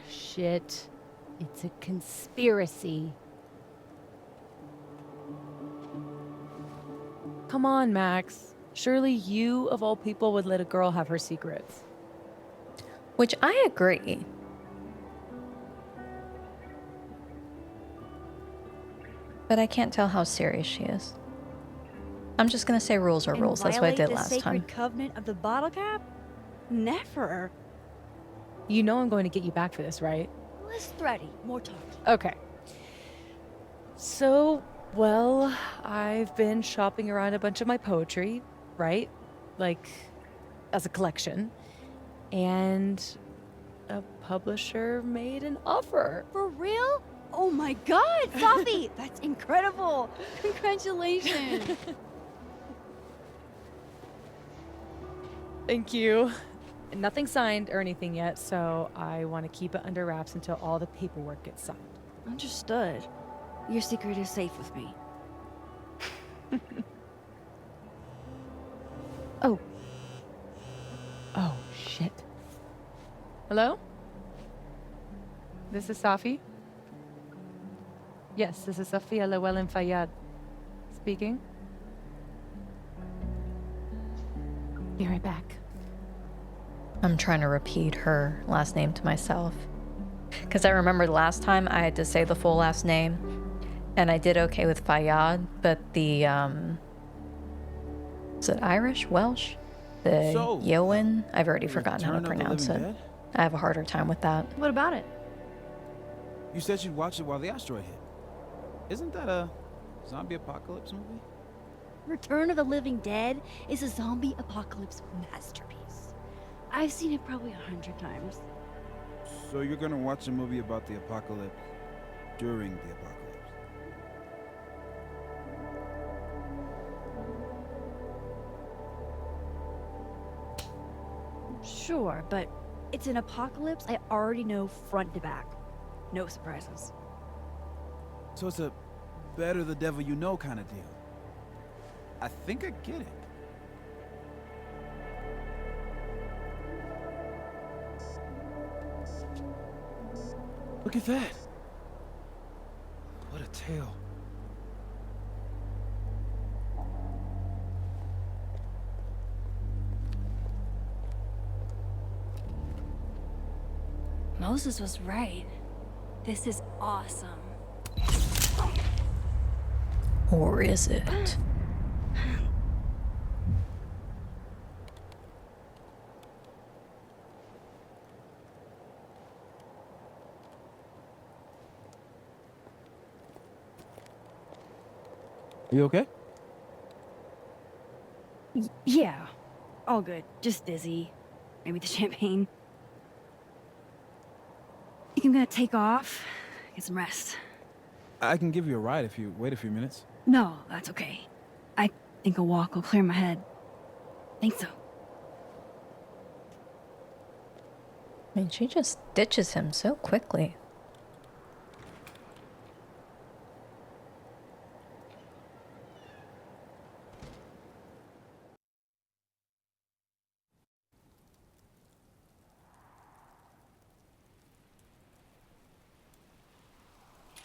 S11: Shit. It's a conspiracy.
S2: Come on, Max. Surely you, of all people, would let a girl have her secrets.
S1: Which I agree. But I can't tell how serious she is. I'm just gonna say rules are rules. That's what I did last
S3: the
S1: time.
S3: sacred covenant of the bottle cap? Never.
S2: You know I'm going to get you back for this, right?
S3: Less thready, more talky.
S2: Okay. So, well, I've been shopping around a bunch of my poetry, right? Like, as a collection. And a publisher made an offer.
S3: For real? Oh my god, Safi! That's incredible! Congratulations!
S2: Thank you. Nothing signed or anything yet, so I want to keep it under wraps until all the paperwork gets signed.
S3: Understood. Your secret is safe with me.
S2: Oh. Oh, shit. Hello? This is Safi? Yes, this is Safia Llewellyn Fayyad speaking. Be right back.
S1: I'm trying to repeat her last name to myself. Because I remember the last time I had to say the full last name. And I did okay with Fayyad, but the, is it Irish? Welsh? The
S9: So,
S1: Yoan? I've already forgotten how to
S9: Return of the
S1: pronounce it.
S9: Living Dead?
S1: I have a harder time with that.
S5: What about it?
S9: You said you'd watch it while the asteroid hit. Isn't that a zombie apocalypse movie?
S3: Return of the Living Dead is a zombie apocalypse masterpiece. I've seen it probably 100 times.
S9: So you're gonna watch a movie about the apocalypse during the apocalypse?
S3: Sure, but it's an apocalypse I already know front to back. No surprises.
S9: So it's a better the devil you know kind of deal. I think I get it. Look at that. What a tale.
S3: Moses was right. This is awesome.
S1: Or is it?
S9: You okay?
S3: Yeah, all good. Just dizzy. Maybe the champagne. Think I'm gonna take off, get some rest.
S9: I can give you a ride if you wait a few minutes.
S3: No, that's okay. I think a walk will clear my head. Think so.
S1: I mean, she just ditches him so quickly.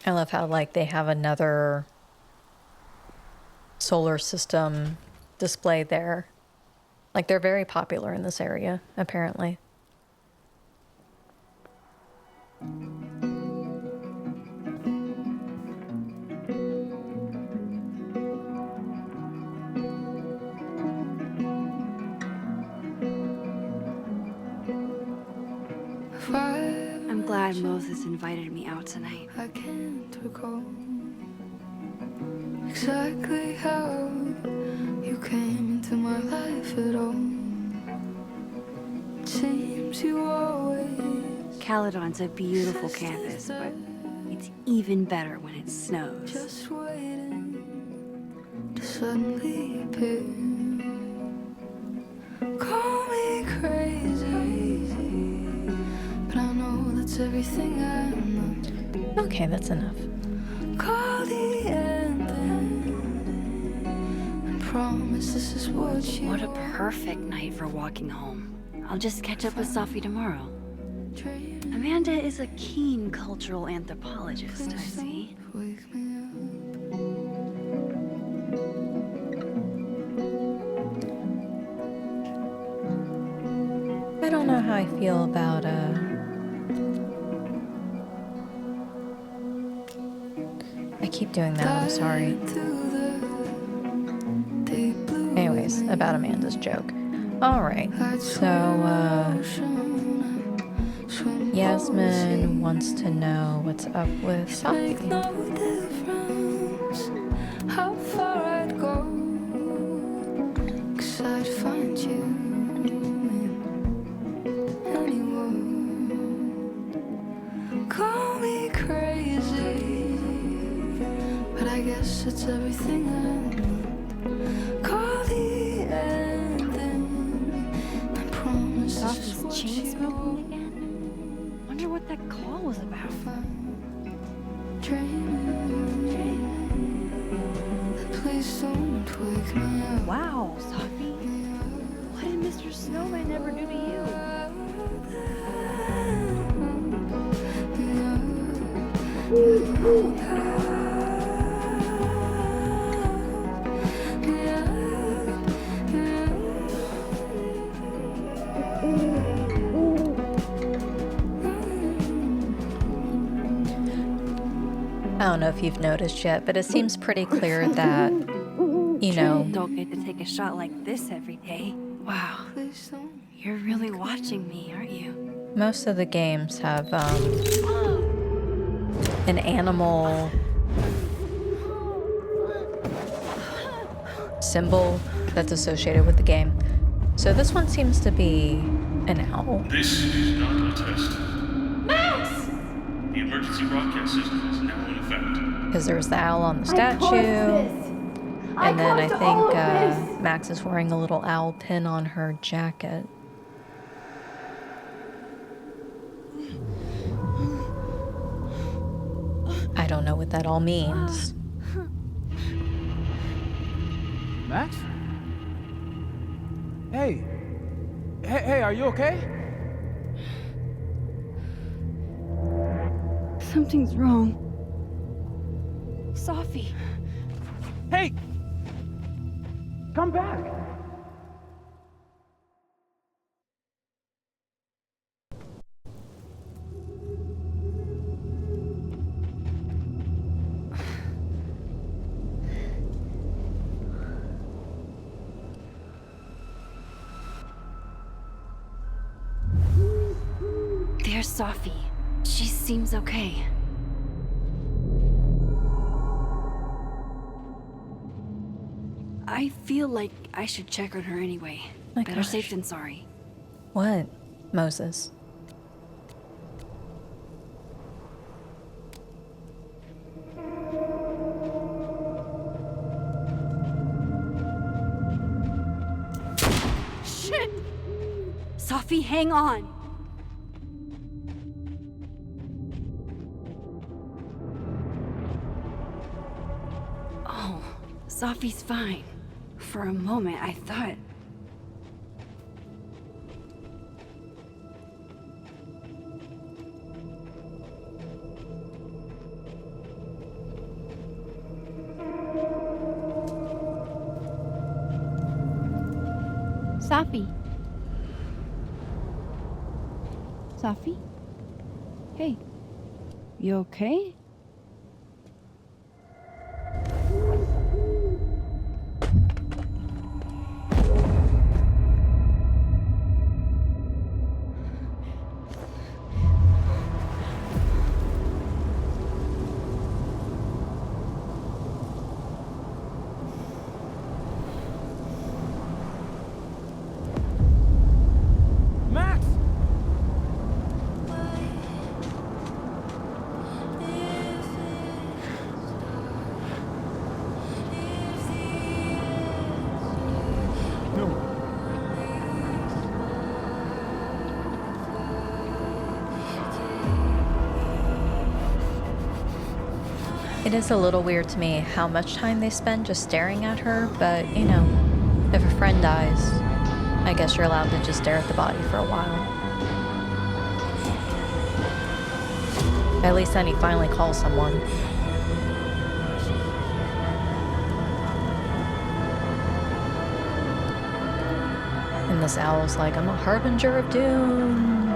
S1: I love how, like, they have another solar system display there. Like, they're very popular in this area, apparently.
S3: I'm glad Moses invited me out tonight.
S12: I can't recall exactly how you came into my life at all. It seems you always
S3: Caledon's a beautiful campus, but it's even better when it snows.
S12: just waiting to suddenly appear. Call me crazy, but I know that's everything I'm not.
S1: Okay, that's enough.
S12: Call the end and promise this is what you
S3: What a perfect night for walking home. I'll just catch up with Safi tomorrow. Amanda is a keen cultural anthropologist, I see.
S12: wake me up.
S1: I don't know how I feel about, I keep doing that, I'm sorry. Anyways, about Amanda's joke. Alright, so, Yasmin wants to know what's up with Sophie.
S12: How far I'd go, 'cause I'd find you anywhere. Call me crazy, but I guess it's everything I need. Call the ending, I promise this is
S3: Sophie's
S12: what
S3: chain
S12: you
S3: smoking again? Wonder what that call was about.
S12: Please don't wake me up.
S3: Wow, Sophie. What did Mr. Snowman ever do to you?
S1: I don't know if you've noticed yet, but it seems pretty clear that, you know,
S3: Don't get to take a shot like this every day. Wow. You're really watching me, aren't you?
S1: most of the games have an animal symbol that's associated with the game. So this one seems to be an owl.
S13: This is not a test. Mouse! The emergency broadcast system is now in effect.
S1: Because there's the owl on the statue. And then I think Max is wearing a little owl pin on her jacket. I don't know what that all means.
S9: Max? Hey. Hey, are you okay?
S3: Something's wrong. Sophie.
S9: Hey! Come back!
S3: There's Sophie. She seems okay. I feel like I should check on her anyway.
S1: My
S3: Better
S1: gosh.
S3: safe than sorry.
S1: What, Moses?
S3: Shit! Sophie, hang on! Oh, Sophie's fine. For a moment, I thought...
S4: Sophie. Sophie? Hey. You okay?
S9: Max!
S1: It is a little weird to me how much time they spend just staring at her, but, you know, if a friend dies, I guess you're allowed to just stare at the body for a while. At least then he finally calls someone. And And this owl's like, I'm a harbinger of doom.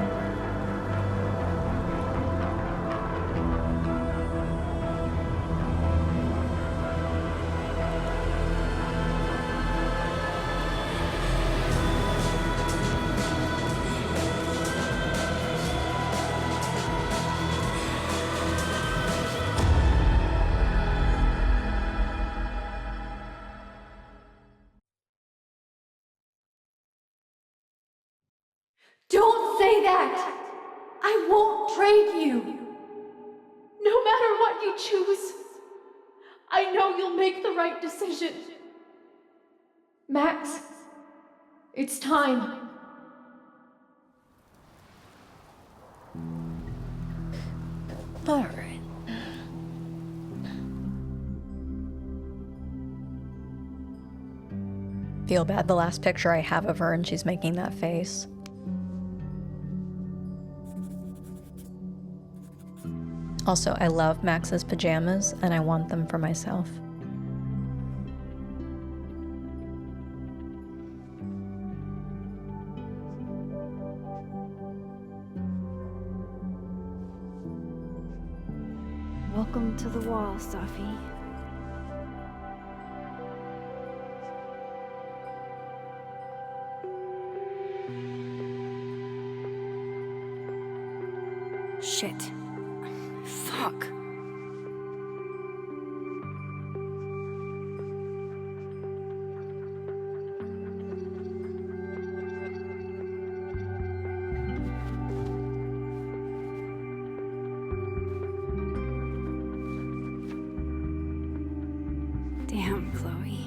S5: Don't say that! I won't trade you! No matter what you choose, I know you'll make the right decision. Max, it's time.
S1: All right. Feel bad, the last picture I have of her and she's making that face. Also, I love Max's pajamas and I want them for myself.
S3: Welcome to the wall, Safi. Shit. Fuck. Damn, Chloe.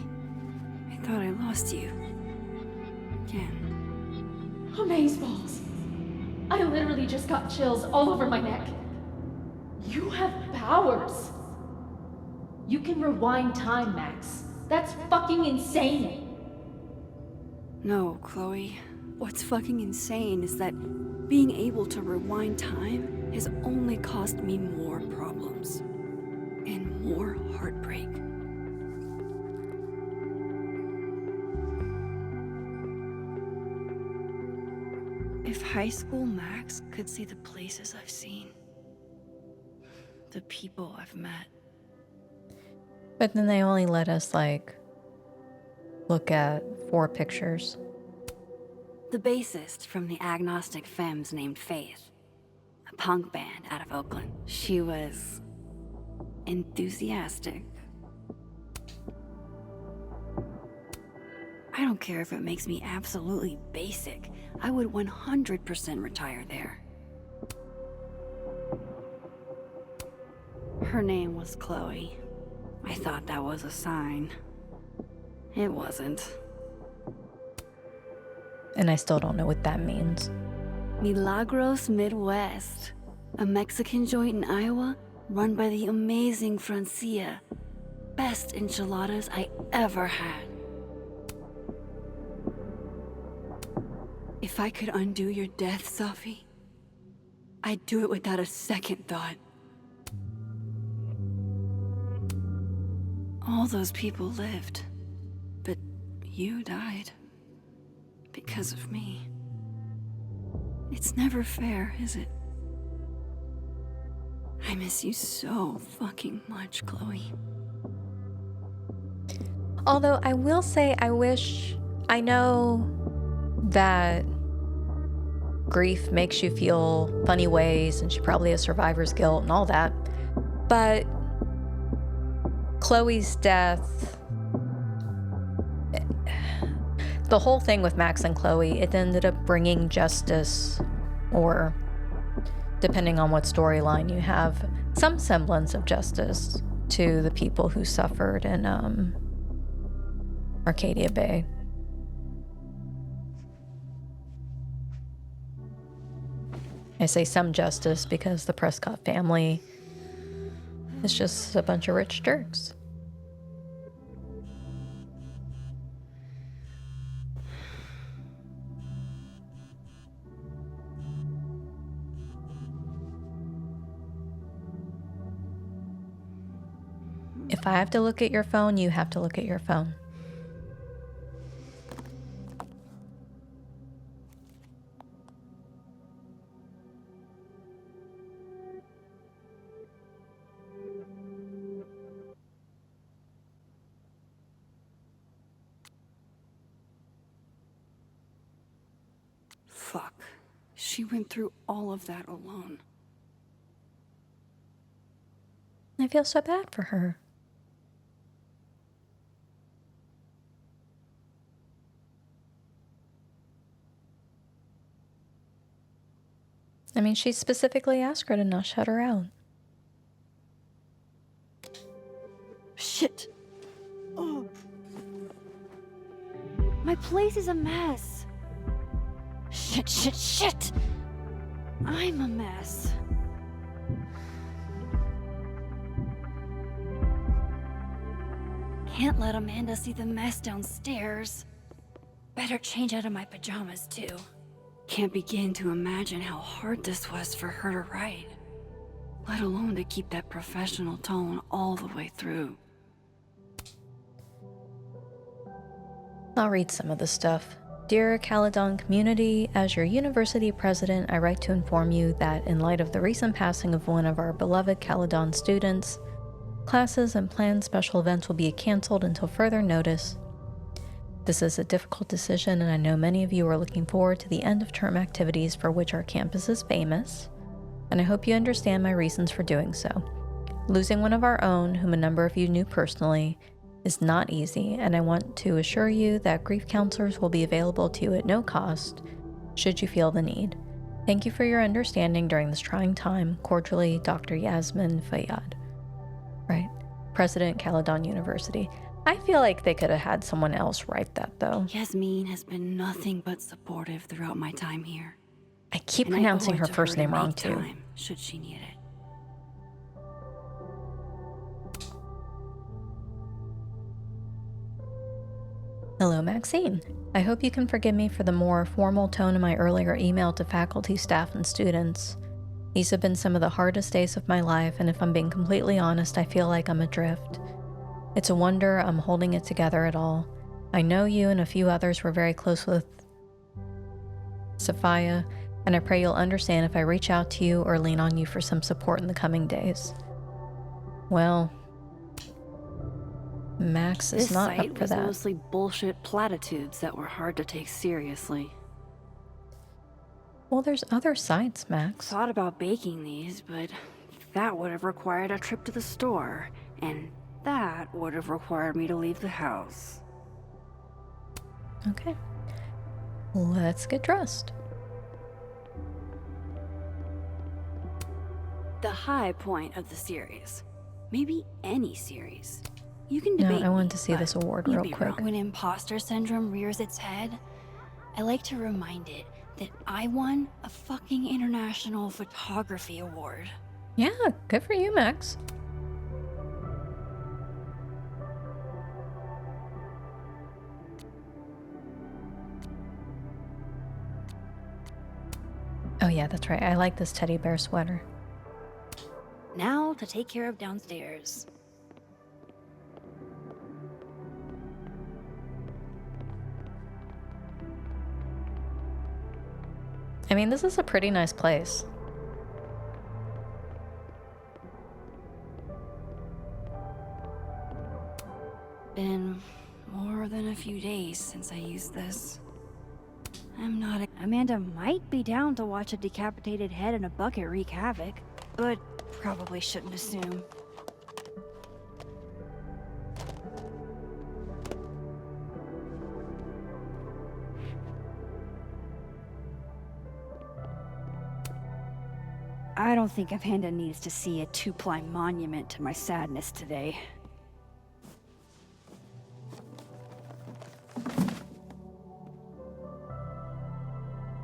S3: I thought I lost you. Again.
S5: Amazeballs. I literally just got chills all over my neck. You have powers. You can rewind time, Max. That's fucking insane.
S3: No, Chloe. What's fucking insane is that being able to rewind time has only caused me more problems. And more heartbreak. If high school Max could see the places I've seen, the people I've met.
S1: But then they only let us, like, look at 4 pictures.
S3: The bassist from the Agnostic Femmes named Faith, a punk band out of Oakland. She was enthusiastic. I don't care if it makes me absolutely basic. I would 100% retire there. Her name was Chloe. I thought that was a sign. It wasn't.
S1: And I still don't know what that means.
S3: Milagros Midwest, a Mexican joint in Iowa run by the amazing Francia. Best enchiladas I ever had. If I could undo your death, Safi, I'd do it without a second thought. All those people lived, but you died. Because of me. It's never fair, is it? I miss you so fucking much, Chloe.
S1: Although I will say, I know that grief makes you feel funny ways and she probably has survivor's guilt and all that, but Chloe's death, the whole thing with Max and Chloe, it ended up bringing justice, or depending on what storyline you have, some semblance of justice to the people who suffered in Arcadia Bay. I say some justice because the Prescott family is just a bunch of rich jerks. If I have to look at your phone, you have to look at your phone.
S3: she went through all of that alone.
S1: I feel so bad for her. I mean, she specifically asked her to not shut her out.
S3: Shit. Oh. My place is a mess. Shit. I'm a mess. Can't let Amanda see the mess downstairs. Better change out of my pajamas, too. Can't begin to imagine how hard this was for her to write. Let alone to keep that professional tone all the way through.
S1: I'll read some of the stuff. Dear Caledon community, as your university president, I write to inform you that in light of the recent passing of one of our beloved Caledon students, classes and planned special events will be canceled until further notice. This is a difficult decision, and I know many of you are looking forward to the end of term activities for which our campus is famous, and I hope you understand my reasons for doing so. Losing one of our own, whom a number of you knew personally, is not easy, and I want to assure you that grief counselors will be available to you at no cost, should you feel the need. Thank you for your understanding during this trying time. Cordially, Dr. Yasmin Fayyad. Right. President, Caledon University. I feel like they could have had someone else write that, though.
S3: Yasmin has been nothing but supportive throughout my time here.
S1: I keep
S3: And
S1: pronouncing
S3: I owe
S1: her
S3: it to
S1: first
S3: her to
S1: name wrong,
S3: make
S1: too.
S3: time, should she need it.
S1: Hello, Maxine. I hope you can forgive me for the more formal tone in my earlier email to faculty, staff, and students. These have been some of the hardest days of my life, and if I'm being completely honest, I feel like I'm adrift. It's a wonder I'm holding it together at all. I know you and a few others were very close with Sophia, and I pray you'll understand if I reach out to you or lean on you for some support in the coming days. Well, Max is
S3: This
S1: not
S3: site
S1: up for
S3: was
S1: that.
S3: mostly bullshit platitudes that were hard to take seriously.
S1: Well, there's other sites, Max.
S3: Thought about baking these, but that would have required a trip to the store, and that would have required me to leave the house.
S1: Okay. Let's get dressed.
S3: The high point of the series. Maybe any series. You can
S1: No,
S3: debate
S1: I wanted
S3: me,
S1: to see
S3: but
S1: this award
S3: you'd
S1: real
S3: be
S1: quick.
S3: wrong. When imposter syndrome rears its head, I like to remind it that I won a fucking international photography award.
S1: Yeah, good for you, Max. Oh yeah, that's right. I like this teddy bear sweater.
S3: Now to take care of downstairs.
S1: I mean, this is a pretty nice place.
S3: Been more than a few days since I used this. I'm not.
S4: Amanda might be down to watch a decapitated head in a bucket wreak havoc, but probably shouldn't assume. I don't think Amanda needs to see a two-ply monument to my sadness today.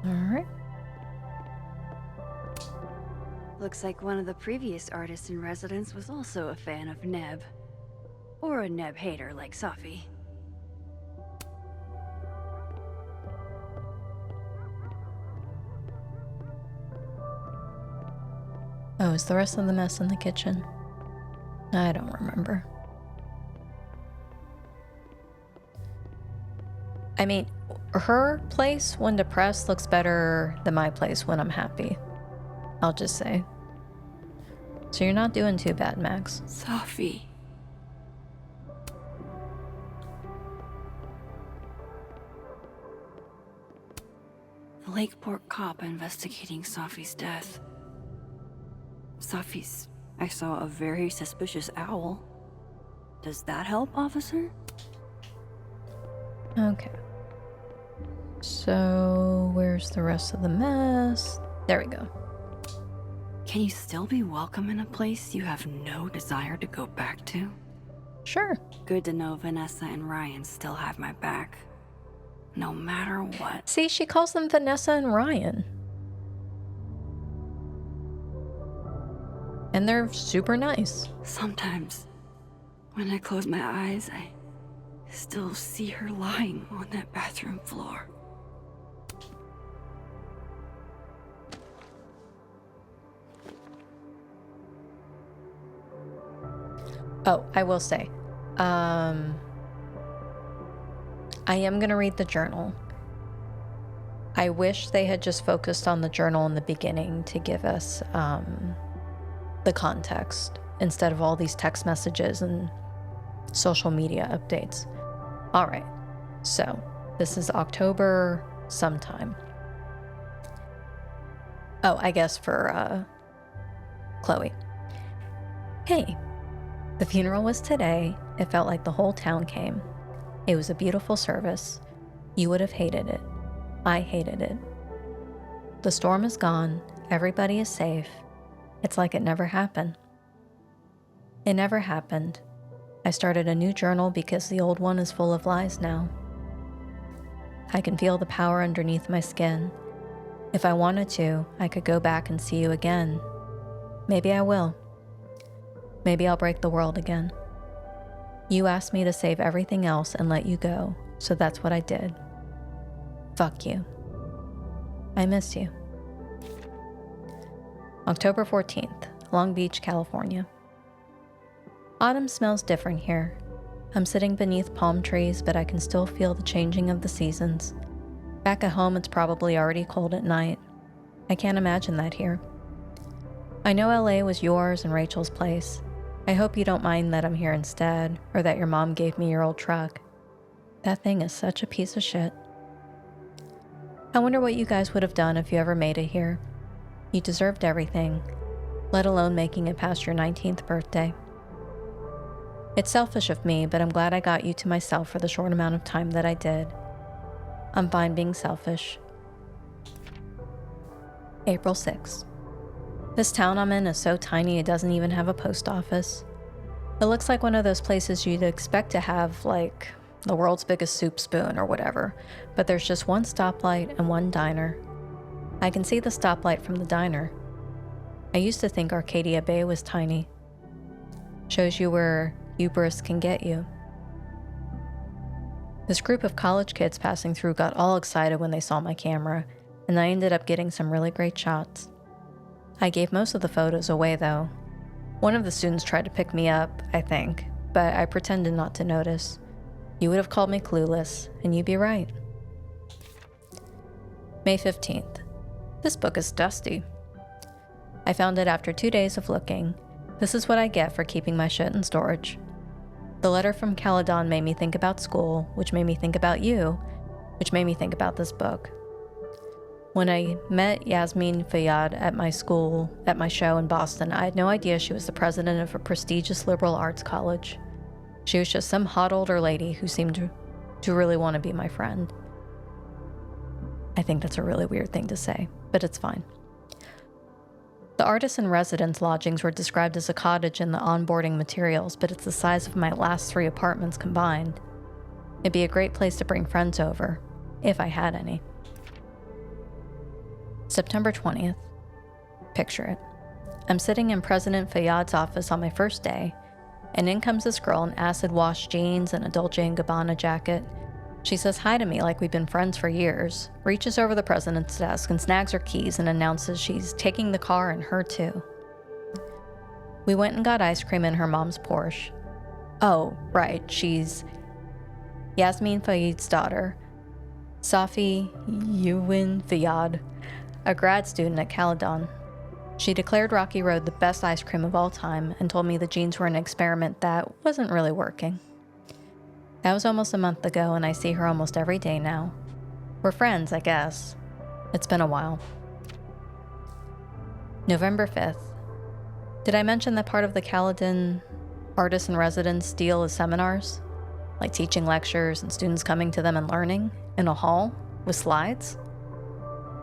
S1: Alright.
S3: Looks like one of the previous artists in residence was also a fan of Neb. Or a Neb hater like Safi.
S1: Oh, is the rest of the mess in the kitchen? I don't remember. I mean, her place when depressed looks better than my place when I'm happy. I'll just say. So you're not doing too bad, Max.
S3: Safi. The Lakeport cop investigating Safi's death. I saw a very suspicious owl. Does that help, officer?
S1: Okay. So, where's the rest of the mess? There we go.
S3: Can you still be welcome in a place you have no desire to go back to?
S1: Sure.
S3: Good to know Vanessa and Ryan still have my back. No matter what.
S1: See, she calls them Vanessa and Ryan. And they're super nice.
S3: Sometimes, when I close my eyes, I still see her lying on that bathroom floor.
S1: Oh, I will say, I am going to read the journal. I wish they had just focused on the journal in the beginning to give us the context instead of all these text messages and social media updates. All right, so this is October sometime. Oh, I guess for Chloe. Hey, the funeral was today. It felt like the whole town came. It was a beautiful service. You would have hated it. I hated it. The storm is gone. Everybody is safe. It's like it never happened. It never happened. I started a new journal because the old one is full of lies now. I can feel the power underneath my skin. If I wanted to, I could go back and see you again. Maybe I will. Maybe I'll break the world again. You asked me to save everything else and let you go, so that's what I did. Fuck you. I miss you. October 14th, Long Beach, California. Autumn smells different here. I'm sitting beneath palm trees, but I can still feel the changing of the seasons. Back at home, it's probably already cold at night. I can't imagine that here. I know LA was yours and Rachel's place. I hope you don't mind that I'm here instead, or that your mom gave me your old truck. That thing is such a piece of shit. I wonder what you guys would have done if you ever made it here. You deserved everything, let alone making it past your 19th birthday. It's selfish of me, but I'm glad I got you to myself for the short amount of time that I did. I'm fine being selfish. April 6th. This town I'm in is so tiny it doesn't even have a post office. It looks like one of those places you'd expect to have, like, the world's biggest soup spoon or whatever, but there's just one stoplight and one diner. I can see the stoplight from the diner. I used to think Arcadia Bay was tiny. Shows you where hubris can get you. This group of college kids passing through got all excited when they saw my camera, and I ended up getting some really great shots. I gave most of the photos away though. One of the students tried to pick me up, I think, but I pretended not to notice. You would have called me clueless, and you'd be right. May 15th. This book is dusty. I found it after 2 days of looking. This is what I get for keeping my shit in storage. The letter from Caledon made me think about school, which made me think about you, which made me think about this book. When I met Yasmin Fayyad at my show in Boston, I had no idea she was the president of a prestigious liberal arts college. She was just some hot older lady who seemed to really want to be my friend. I think that's a really weird thing to say, but it's fine. The artist-in-residence lodgings were described as a cottage in the onboarding materials, but it's the size of my last 3 apartments combined. It'd be a great place to bring friends over, if I had any. September 20th. Picture it. I'm sitting in President Fayyad's office on my first day, and in comes this girl in acid-wash jeans and a Dolce & Gabbana jacket. She says hi to me like we've been friends for years, reaches over the president's desk and snags her keys and announces she's taking the car and her too. We went and got ice cream in her mom's Porsche. Oh, right, she's Yasmin Fayyad's daughter, Safi Yuwin Fayyad, a grad student at Caledon. She declared Rocky Road the best ice cream of all time and told me the jeans were an experiment that wasn't really working. That was almost a month ago, and I see her almost every day now. We're friends, I guess. It's been a while. November 5th. Did I mention that part of the Caledon Artists in Residence deal is seminars? Like teaching lectures and students coming to them and learning in a hall with slides?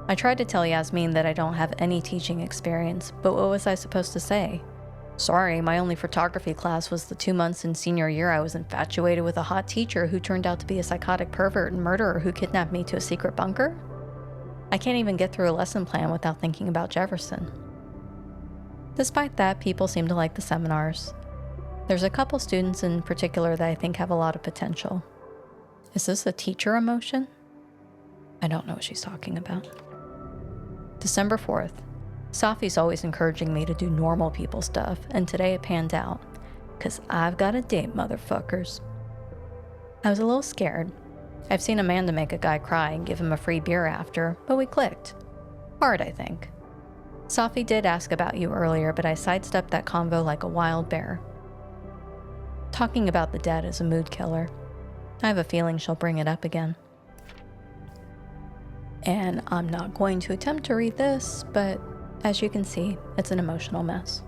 S1: I tried to tell Yasmin that I don't have any teaching experience, but what was I supposed to say? Sorry, my only photography class was the 2 months in senior year I was infatuated with a hot teacher who turned out to be a psychotic pervert and murderer who kidnapped me to a secret bunker? I can't even get through a lesson plan without thinking about Jefferson. Despite that, people seem to like the seminars. There's a couple students in particular that I think have a lot of potential. Is this a teacher emotion? I don't know what she's talking about. December 4th. Safi's always encouraging me to do normal people stuff, and today it panned out. 'Cause I've got a date, motherfuckers. I was a little scared. I've seen Amanda make a guy cry and give him a free beer after, but we clicked. Hard, I think. Safi did ask about you earlier, but I sidestepped that convo like a wild bear. Talking about the dead is a mood killer. I have a feeling she'll bring it up again. And I'm not going to attempt to read this, but as you can see, it's an emotional mess.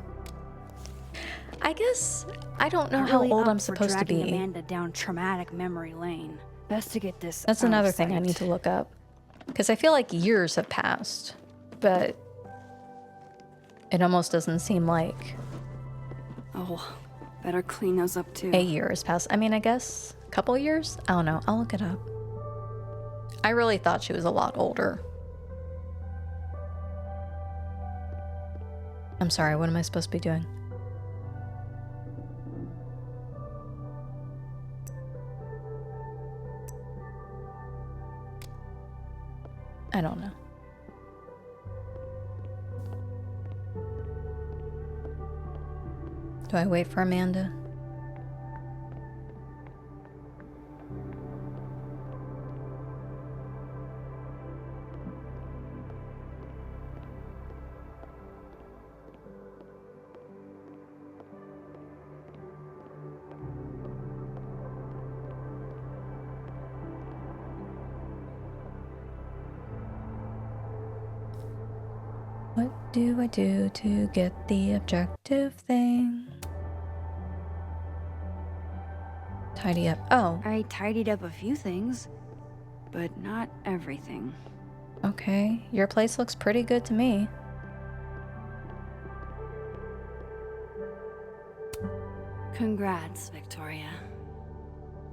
S1: I guess I don't know how
S4: Really
S1: old
S4: up
S1: I'm
S4: for
S1: supposed to
S4: dragging
S1: be.
S4: Amanda down traumatic memory lane. Best to get this.
S1: That's
S4: out of
S1: another thing I
S4: sight.
S1: need to look up. Because I feel like years have passed, but it almost doesn't seem like
S3: Oh, better clean those up too.
S1: a year has passed. I mean, I guess a couple years? I don't know. I'll look it up. I really thought she was a lot older. I'm sorry, what am I supposed to be doing? I don't know. Do I wait for Amanda? What do I do to get the objective thing? Tidy up. Oh,
S4: I tidied up a few things.
S3: But not everything.
S1: okay. Your place looks pretty good to me.
S3: Congrats, Victoria.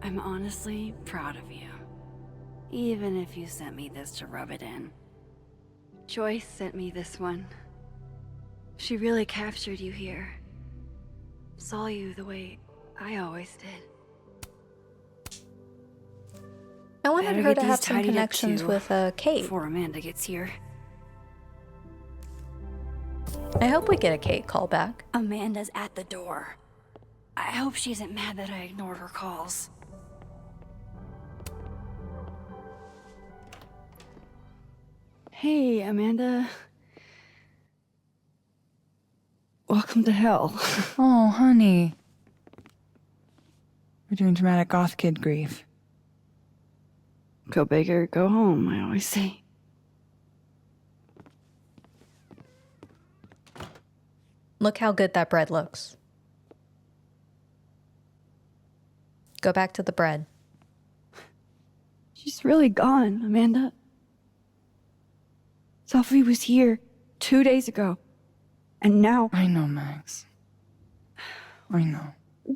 S3: I'm honestly proud of you. Even if you sent me this to rub it in. Joyce sent me this one. She really captured you here. Saw you the way I always did.
S1: I wanted
S3: Better
S1: her
S3: get
S1: to
S3: these
S1: have some
S3: tidied up
S1: connections
S3: too,
S1: with Kate.
S3: Before Amanda gets here.
S1: I hope we get a Kate callback.
S3: Amanda's at the door. I hope she isn't mad that I ignored her calls. Hey, Amanda. Welcome to hell.
S6: Oh, honey. We're doing dramatic goth kid grief.
S3: Go big or go home, I always say.
S1: Look how good that bread looks. Go back to the bread.
S3: She's really gone, Amanda. Sophie was here 2 days ago. And now,
S6: I know, Max. I know.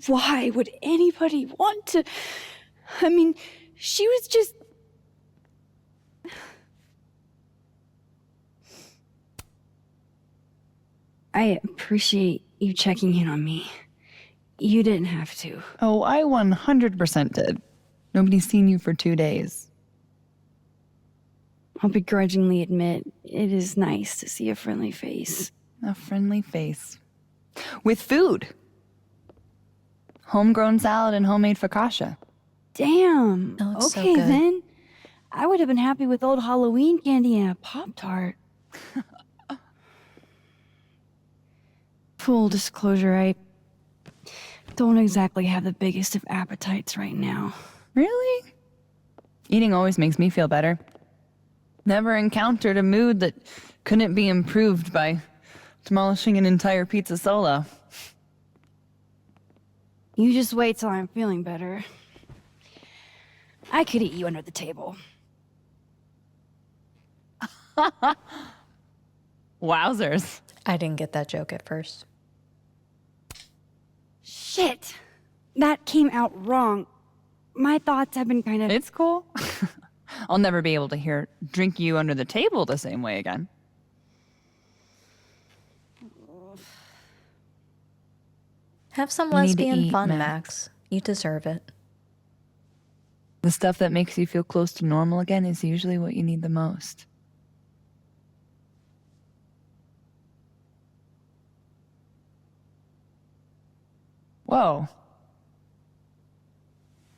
S3: why would anybody want to? I mean, she was just. I appreciate you checking in on me. You didn't have to.
S6: Oh, I 100% did. Nobody's seen you for 2 days.
S3: I'll begrudgingly admit it is nice to see a friendly face.
S6: A friendly face. With food. Homegrown salad and homemade focaccia.
S3: Damn.
S1: That looks so
S3: Okay,
S1: good.
S3: then. I would have been happy with old Halloween candy and a Pop-Tart. Full disclosure, I don't exactly have the biggest of appetites right now.
S6: Really? Eating always makes me feel better. Never encountered a mood that couldn't be improved by demolishing an entire pizza solo.
S4: You just wait till I'm feeling better. I could eat you under the table.
S6: Wowzers.
S1: I didn't get that joke at first.
S4: Shit! That came out wrong. My thoughts have been kind of...
S6: It's cool. I'll never be able to hear drink you under the table the same way again.
S1: Have some
S6: You need to
S1: lesbian
S6: eat,
S1: fun,
S6: Max.
S1: Max. You deserve it.
S6: The stuff that makes you feel close to normal again is usually what you need the most. Whoa.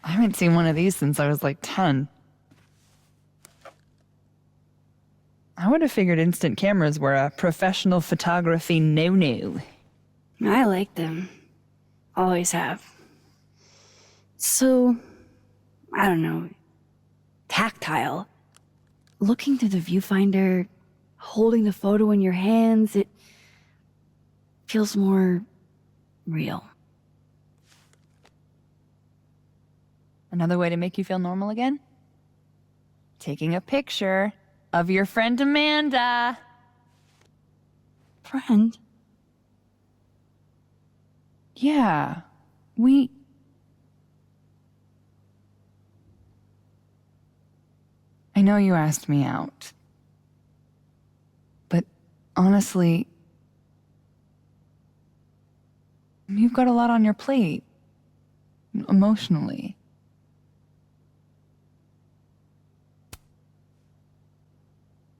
S6: I haven't seen one of these since I was like 10. I would have figured instant cameras were a professional photography no-no.
S4: I like them. Always have. So, I don't know, tactile. Looking through the viewfinder, holding the photo in your hands, it feels more real.
S6: Another way to make you feel normal again? Taking a picture of your friend Amanda.
S4: Friend?
S6: Yeah, I know you asked me out. But honestly, you've got a lot on your plate. Emotionally.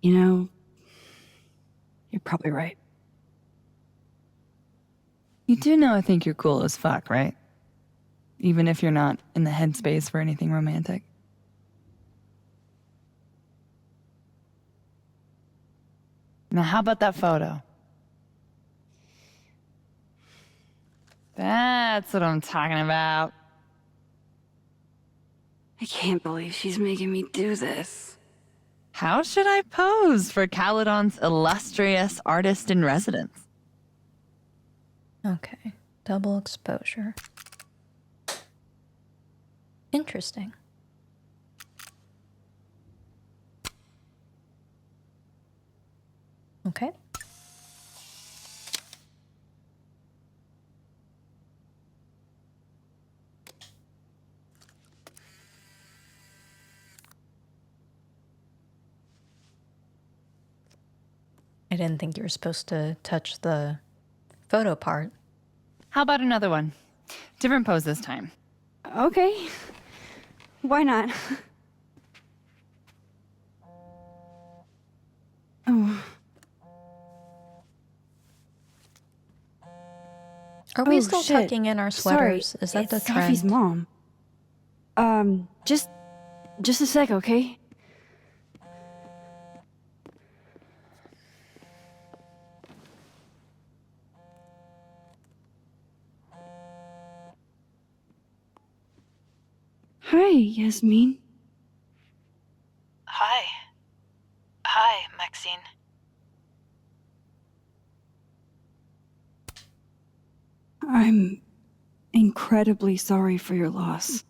S4: You know, you're probably right.
S6: You do know I think you're cool as fuck, right? Even if you're not in the headspace for anything romantic. Now, how about that photo? That's what I'm talking about.
S3: I can't believe she's making me do this.
S6: How should I pose for Caledon's illustrious artist in residence?
S1: Okay. Double exposure. Interesting. Okay. I didn't think you were supposed to touch the photo part.
S6: How about another one? Different pose this time.
S4: Okay. Why not? Oh.
S1: Are we
S4: Oh,
S1: still
S4: shit.
S1: tucking in our
S4: Sorry,
S1: sweaters? Is that the
S4: it's Sophie's
S1: trend?
S4: mom. Just a sec, okay? Hi, Yasmin.
S14: Hi. Hi, Maxine.
S3: I'm incredibly sorry for your loss.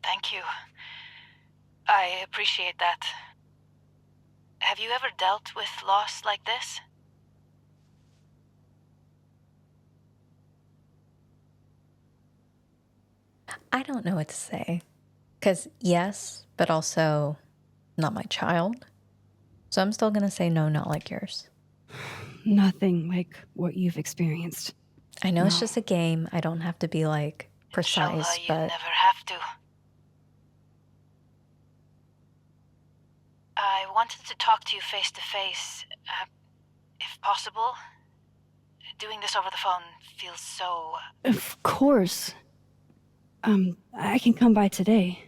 S14: Thank you. I appreciate that. Have you ever dealt with loss like this?
S1: I don't know what to say. Because yes, but also not my child. So I'm still going to say no, not like yours.
S3: Nothing like what you've experienced.
S1: I know it's
S3: No.
S1: just a game. I don't have to be like precise,
S14: Inshallah, you
S1: but
S14: never have to. I wanted to talk to you face to face, if possible. Doing this over the phone feels so...
S3: Of course. I can come by today.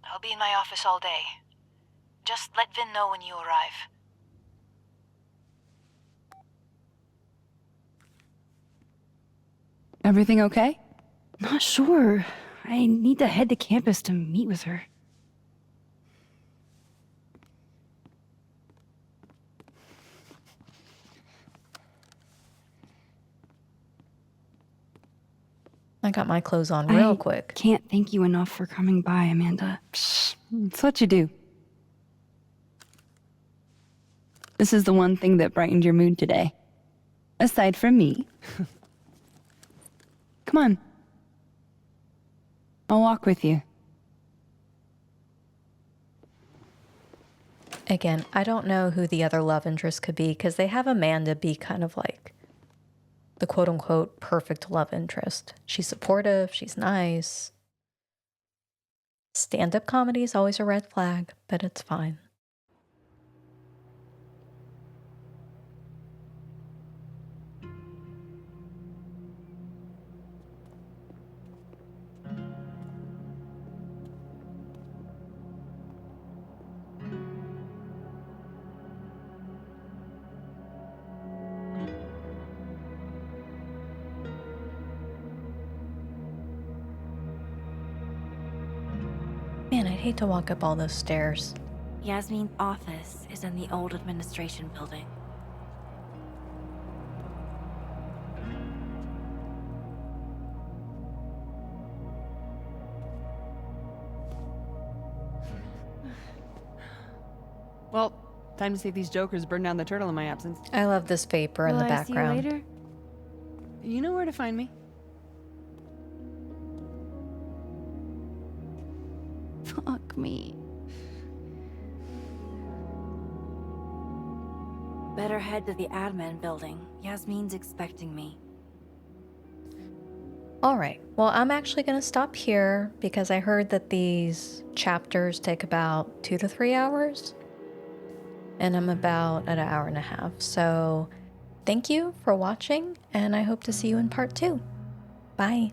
S14: I'll be in my office all day. Just let Vin know when you arrive.
S6: Everything okay?
S3: Not sure. I need to head to campus to meet with her.
S1: I got my clothes on real quick.
S3: Can't thank you enough for coming by, Amanda.
S6: It's what you do. This is the one thing that brightened your mood today. Aside from me. Come on. I'll walk with you.
S1: Again, I don't know who the other love interest could be because they have Amanda be kind of like the quote-unquote perfect love interest. She's supportive, she's nice. Stand-up comedy is always a red flag, but it's fine. Man, I'd hate to walk up all those stairs.
S4: Yasmin's office is in the old administration building.
S6: Well, time to see if these jokers burn down the turtle in my absence.
S1: I love this vapor in the background.
S3: See you later?
S6: You know where to find me.
S3: Fuck me.
S4: Better head to the admin building. Yasmin's expecting me.
S1: Alright, well, I'm actually going to stop here because I heard that these chapters take about 2 to 3 hours. And I'm about at 1.5 hours. So thank you for watching, and I hope to see you in part 2. Bye.